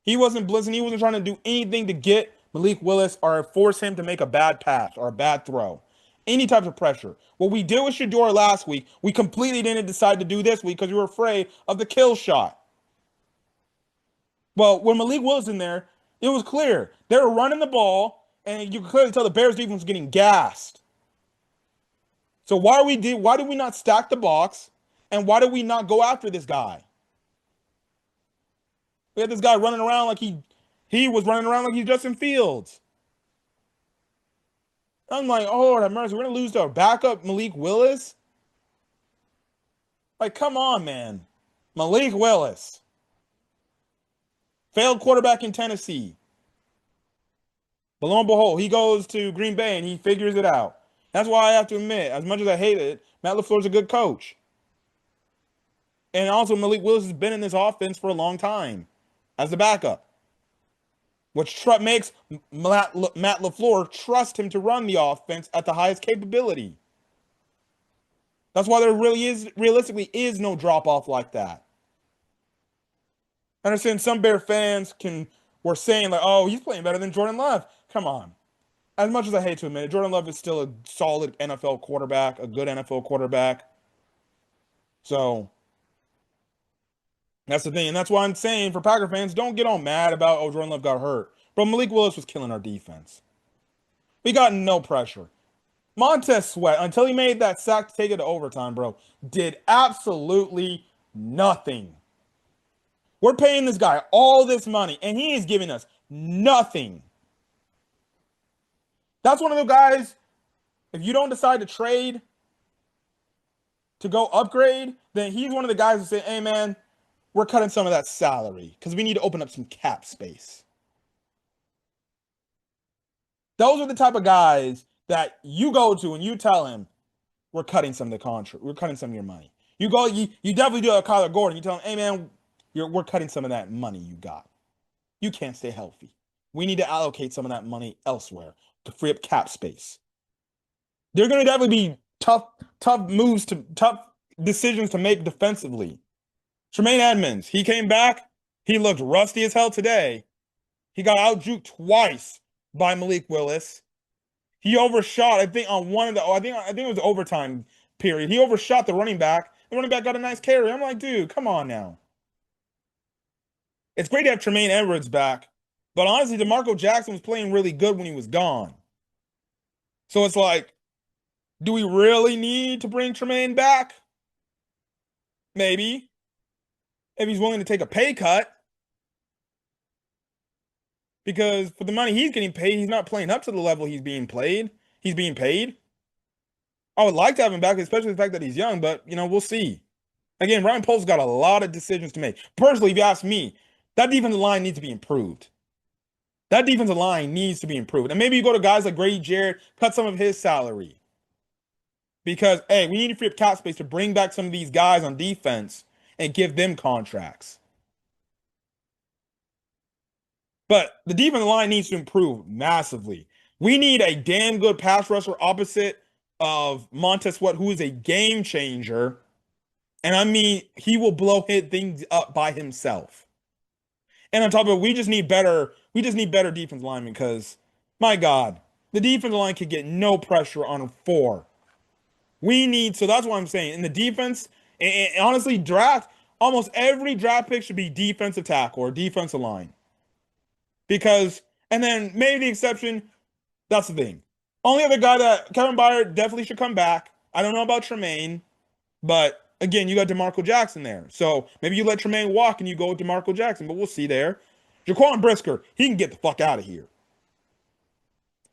He wasn't blitzing. He wasn't trying to do anything to get Malik Willis or force him to make a bad pass or a bad throw. Any type of pressure. What we did with Shedeur last week, we completely didn't decide to do this week because we were afraid of the kill shot. Well, when Malik Willis in there, it was clear. They were running the ball, and you could clearly tell the Bears defense was getting gassed. So why did we not stack the box, and why did we not go after this guy? We had this guy running around like he was running around like he's Justin Fields. I'm like, oh Lord have mercy, we're gonna lose to our backup Malik Willis. Like, come on, man. Malik Willis. Failed quarterback in Tennessee. But lo and behold, he goes to Green Bay and he figures it out. That's why I have to admit, as much as I hate it, Matt LaFleur's a good coach. And also, Malik Willis has been in this offense for a long time as the backup, which makes Matt LaFleur trust him to run the offense at the highest capability. That's why there realistically is no drop-off like that. I understand some Bear fans were saying, like, oh, he's playing better than Jordan Love. Come on. As much as I hate to admit it, Jordan Love is still a solid NFL quarterback, a good NFL quarterback. So that's the thing. And that's why I'm saying for Packer fans, don't get all mad about, oh, Jordan Love got hurt. Bro, Malik Willis was killing our defense. We got no pressure. Montez Sweat, until he made that sack to take it to overtime, bro, did absolutely nothing. We're paying this guy all this money, and he is giving us nothing. That's one of the guys, if you don't decide to trade to go upgrade, then he's one of the guys who say, hey, man, we're cutting some of that salary because we need to open up some cap space. Those are the type of guys that you go to and you tell him, we're cutting some of the contract. We're cutting some of your money. You definitely do a Kyler Gordon. You tell him, hey, man, we're cutting some of that money you got. You can't stay healthy. We need to allocate some of that money elsewhere to free up cap space. They're going to definitely be tough decisions to make defensively. Tremaine Edmonds, he came back. He looked rusty as hell today. He got out-juked twice by Malik Willis. He overshot, I think, on one of the, I think it was overtime period. He overshot the running back. The running back got a nice carry. I'm like, dude, come on now. It's great to have Tremaine Edwards back, but honestly, DeMarco Jackson was playing really good when he was gone. So it's like, do we really need to bring Tremaine back? Maybe. If he's willing to take a pay cut. Because for the money he's getting paid, he's not playing up to the level he's being paid. I would like to have him back, especially the fact that he's young, but, we'll see. Again, Ryan Poles got a lot of decisions to make. Personally, if you ask me, that defensive line needs to be improved. That defensive line needs to be improved. And maybe you go to guys like Grady Jarrett, cut some of his salary. Because, hey, we need to free up cap space to bring back some of these guys on defense and give them contracts. But the defensive line needs to improve massively. We need a damn good pass rusher opposite of Montez Sweat, who is a game changer. And I mean, he will blow things up by himself. And on top of it, we just need better We just need better defense linemen because, my God, the defensive line can get no pressure on four. We need, so that's what I'm saying. In the defense, and honestly, draft, almost every draft pick should be defensive tackle or defensive line. Because, and then maybe the exception, that's the thing. Only other guy that Kevin Byard definitely should come back. I don't know about Tremaine, but again, you got DeMarco Jackson there. So maybe you let Tremaine walk and you go with DeMarco Jackson, but we'll see there. Jaquan Brisker, he can get the fuck out of here.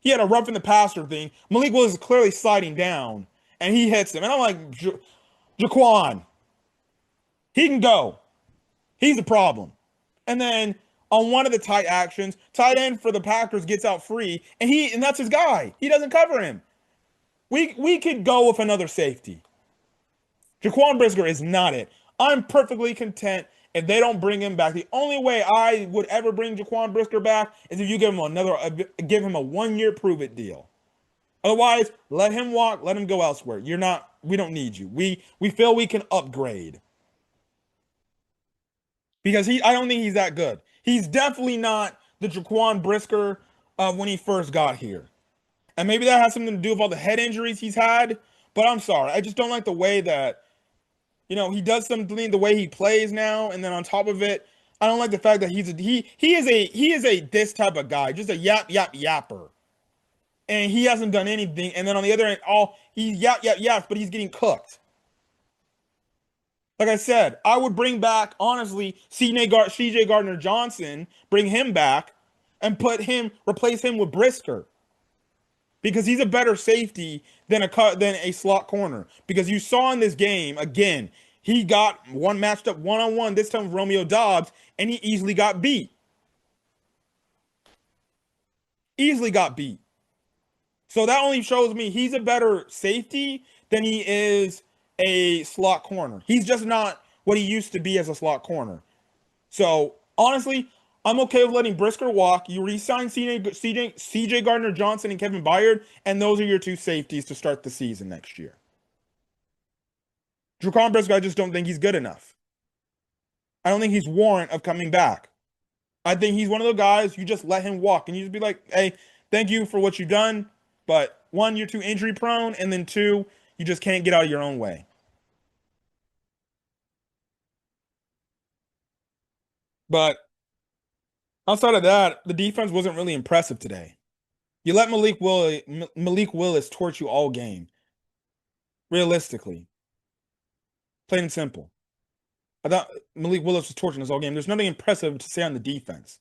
He had a rough in the passer thing. Malik Willis is clearly sliding down, and he hits him. And I'm like, Jaquan, he can go. He's a problem. And then on one of the tight actions, tight end for the Packers gets out free, and that's his guy. He doesn't cover him. We could go with another safety. Jaquan Brisker is not it. I'm perfectly content if they don't bring him back. The only way I would ever bring Jaquan Brisker back is if you give him a 1-year prove it deal. Otherwise, let him walk, let him go elsewhere. We don't need you. We feel we can upgrade. Because I don't think he's that good. He's definitely not the Jaquan Brisker of when he first got here. And maybe that has something to do with all the head injuries he's had. But I'm sorry. I just don't like the way that, he does something the way he plays now. And then on top of it, I don't like the fact that he is a this type of guy, just a yapper. And he hasn't done anything. And then on the other end, he's yaps, but he's getting cooked. Like I said, I would bring back, honestly, CJ Gardner-Johnson, bring him back, and replace him with Brisker. Because he's a better safety than a slot corner. Because you saw in this game, again, he got matched up one-on-one, this time with Romeo Doubs, and he easily got beat. Easily got beat. So that only shows me he's a better safety than he is a slot corner. He's just not what he used to be as a slot corner. So, honestly, I'm okay with letting Brisker walk. You re-sign CJ Gardner-Johnson and Kevin Byard, and those are your two safeties to start the season next year. Jaquan Brisker, I just don't think he's good enough. I don't think he's warrant of coming back. I think he's one of those guys, you just let him walk, and you just be like, hey, thank you for what you've done, but one, you're too injury prone, and then two, you just can't get out of your own way. But outside of that, the defense wasn't really impressive today. You let Malik Willis torch you all game. Realistically. Plain and simple. I thought Malik Willis was torching us all game. There's nothing impressive to say on the defense.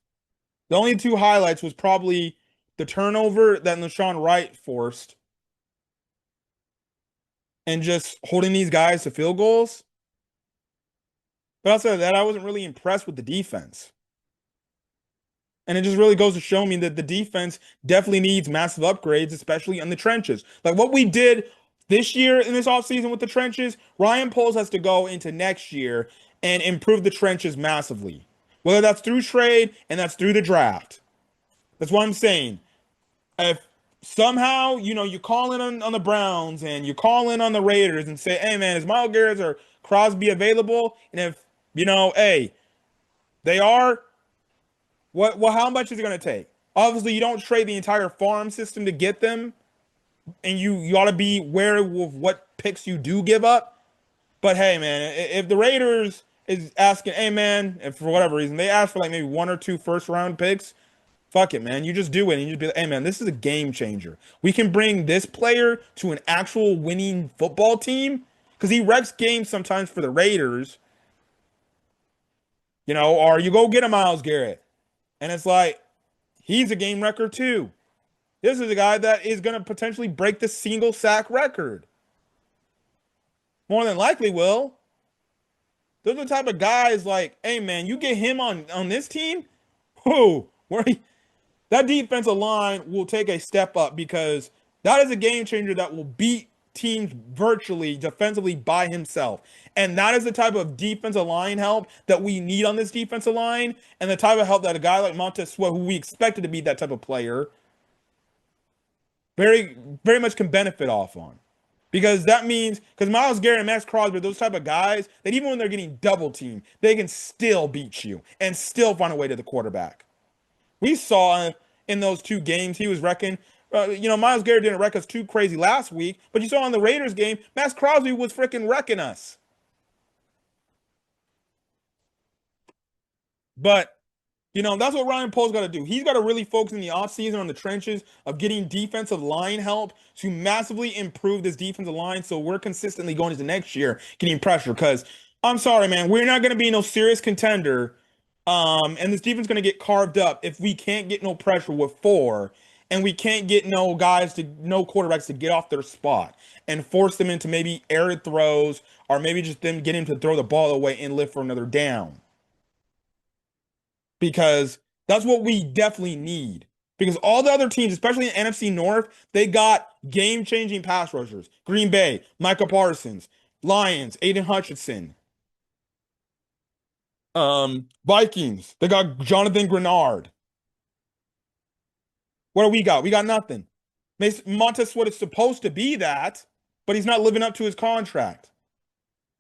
The only two highlights was probably the turnover that LaShawn Wright forced and just holding these guys to field goals. But outside of that, I wasn't really impressed with the defense. And it just really goes to show me that the defense definitely needs massive upgrades, especially in the trenches. Like what we did this year in this offseason with the trenches, Ryan Poles has to go into next year and improve the trenches massively. Whether that's through trade and that's through the draft. That's what I'm saying. If somehow, you call in on the Browns and you call in on the Raiders and say, hey, man, is Myles Garrett or Crosby available? And if, hey, they are, how much is it going to take? Obviously, you don't trade the entire farm system to get them, and you ought to be wary of what picks you do give up. But hey, man, if the Raiders is asking, hey, man, and for whatever reason, they ask for like maybe 1 or 2 first-round picks, fuck it, man. You just do it, and you just be like, hey, man, this is a game changer. We can bring this player to an actual winning football team, because he wrecks games sometimes for the Raiders, or you go get a Myles Garrett. And it's like, he's a game wrecker too. This is a guy that is going to potentially break the single sack record. More than likely will. Those are the type of guys like, hey, man, you get him on this team, that defensive line will take a step up because that is a game changer that will beat teams virtually defensively by himself. And that is the type of defensive line help that we need on this defensive line, and the type of help that a guy like Montez Sweat, who we expected to be that type of player, very, very much can benefit off on. Because that means, because Myles Garrett and Max Crosby are those type of guys that even when they're getting double teamed, they can still beat you and still find a way to the quarterback. We saw in those two games he was wrecking. Miles Garrett didn't wreck us too crazy last week, but you saw in the Raiders game, Max Crosby was freaking wrecking us. But that's what Ryan Poles got to do. He's got to really focus in the offseason on the trenches of getting defensive line help to massively improve this defensive line so we're consistently going into next year getting pressure. Because I'm sorry, man, we're not going to be no serious contender. And this defense going to get carved up if we can't get no pressure with four and we can't get no quarterbacks to get off their spot and force them into maybe arid throws or maybe just them getting to throw the ball away and live for another down because that's what we definitely need. Because all the other teams, especially in NFC North, they got game-changing pass rushers. Green Bay, Micah Parsons, Lions, Aiden Hutchinson. Vikings, they got Jonathan Grenard. What do we got? We got nothing. Montez Sweat is supposed to be that, but he's not living up to his contract.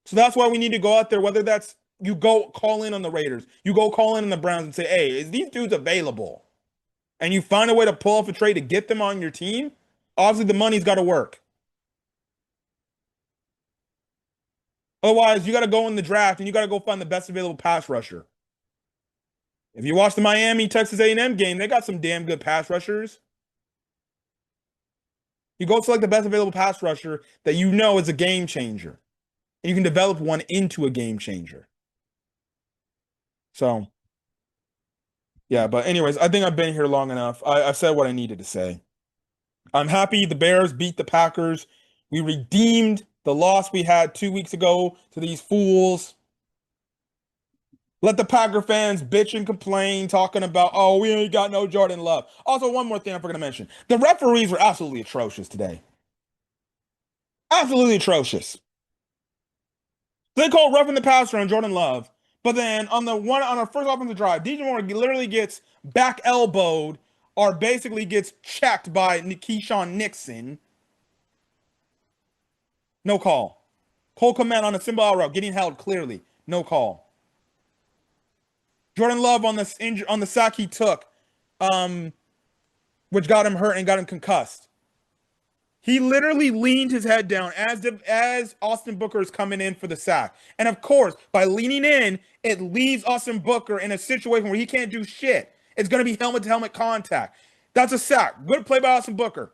So that's why we need to go out there, whether that's you go call in on the Raiders, you go call in on the Browns and say, hey, is these dudes available? And you find a way to pull off a trade to get them on your team. Obviously, the money's got to work. Otherwise, you got to go in the draft and you got to go find the best available pass rusher. If you watch the Miami Texas A&M game, they got some damn good pass rushers. You go select the best available pass rusher that you know is a game changer. And you can develop one into a game changer. So, yeah, but anyways, I think I've been here long enough. I've said what I needed to say. I'm happy the Bears beat the Packers. We redeemed the loss we had 2 weeks ago to these fools. Let the Packer fans bitch and complain, talking about, oh, we ain't got no Jordan Love. Also, one more thing I forgot to mention. The referees were absolutely atrocious today. Absolutely atrocious. They called roughing the passer on Jordan Love, but then on our first offensive drive, DJ Moore literally gets back elbowed or basically gets checked by Keyshawn Nixon. No call. Cole Kmet on a simple out route, getting held clearly. No call. Jordan Love on the sack he took, which got him hurt and got him concussed. He literally leaned his head down as Austin Booker is coming in for the sack. And of course, by leaning in, it leaves Austin Booker in a situation where he can't do shit. It's going to be helmet-to-helmet contact. That's a sack. Good play by Austin Booker.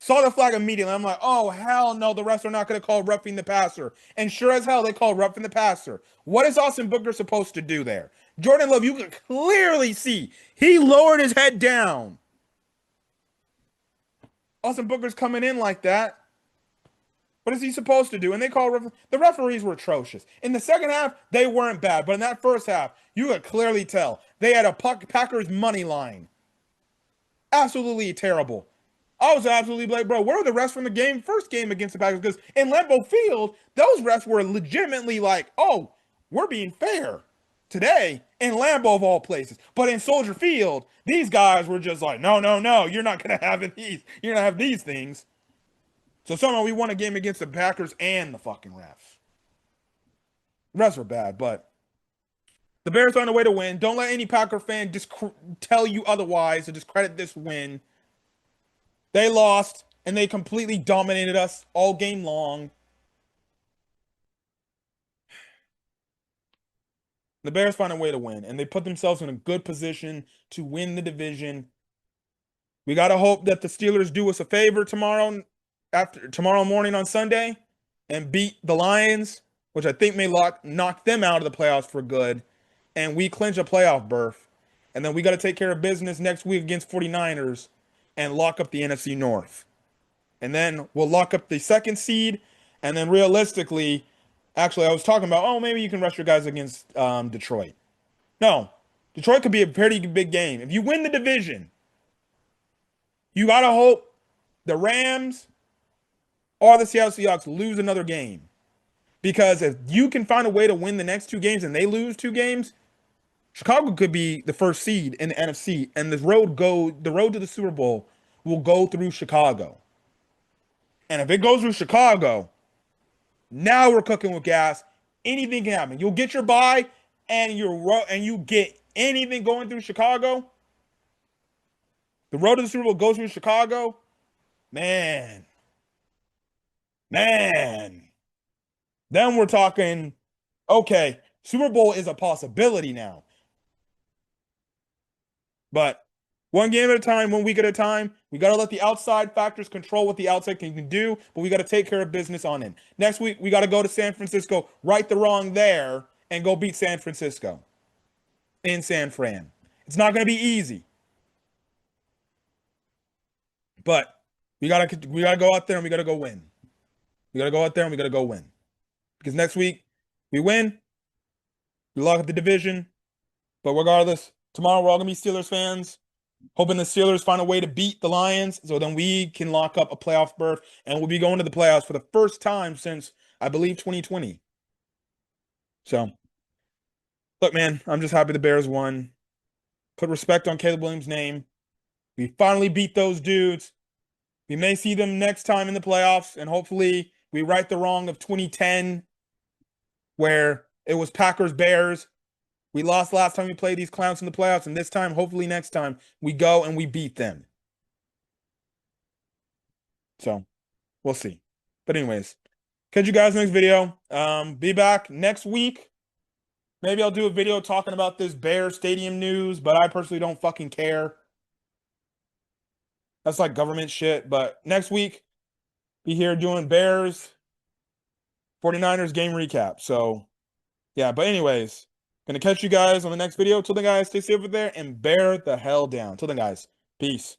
Saw the flag immediately. I'm like, oh, hell no, the refs are not going to call roughing the passer. And sure as hell, they call roughing the passer. What is Austin Booker supposed to do there? Jordan Love, you can clearly see he lowered his head down. Austin Booker's coming in like that. What is he supposed to do? And they call the referees were atrocious. In the second half, they weren't bad, but in that first half, you could clearly tell they had a Packers money line. Absolutely terrible. I was absolutely like, bro, where are the refs from the first game against the Packers? Because in Lambeau Field, those refs were legitimately like, oh, we're being fair today in Lambeau of all places. But in Soldier Field, these guys were just like, no, no, no, you're not gonna have these. You're gonna have these things. So somehow we won a game against the Packers and the fucking refs. The refs were bad, but the Bears found a way to win. Don't let any Packer fan tell you otherwise to discredit this win. They lost, and they completely dominated us all game long. The Bears find a way to win, and they put themselves in a good position to win the division. We got to hope that the Steelers do us a favor tomorrow morning on Sunday and beat the Lions, which I think may knock them out of the playoffs for good, and we clinch a playoff berth. And then we got to take care of business next week against 49ers and lock up the NFC North. And then we'll lock up the second seed, and then realistically, actually, I was talking about, oh, maybe you can rush your guys against Detroit. No, Detroit could be a pretty big game. If you win the division, you got to hope the Rams or the Seattle Seahawks lose another game. Because if you can find a way to win the next two games and they lose two games, Chicago could be the first seed in the NFC, and the road to the Super Bowl will go through Chicago. And if it goes through Chicago, now we're cooking with gas. Anything can happen. You'll get your bye, and you get anything going through Chicago, the road to the Super Bowl goes through Chicago, man, man. Then we're talking, okay, Super Bowl is a possibility now. But one game at a time, 1 week at a time. We got to let the outside factors control what the outside can do, but we got to take care of business on it. Next week, we got to go to San Francisco, right the wrong there, and go beat San Francisco in San Fran. It's not going to be easy, but we gotta go out there and we gotta go win. We gotta go out there and we gotta go win. Because next week we win, we lock up the division. But regardless, tomorrow we're all gonna be Steelers fans, hoping the Steelers find a way to beat the Lions, so then we can lock up a playoff berth, and we'll be going to the playoffs for the first time since I believe 2020. So, look, man, I'm just happy the Bears won. Put respect on Caleb Williams' name. We finally beat those dudes. We may see them next time in the playoffs, and hopefully we right the wrong of 2010, where it was Packers Bears. We lost last time we played these clowns in the playoffs, and this time, hopefully next time, we go and we beat them. So, we'll see. But anyways, catch you guys next video. Be back next week. Maybe I'll do a video talking about this Bears Stadium news, but I personally don't fucking care. That's like government shit. But next week, be here doing Bears 49ers game recap. So, yeah. But anyways, gonna catch you guys on the next video. Till then, guys, stay safe over there and bear the hell down. Till then, guys, peace.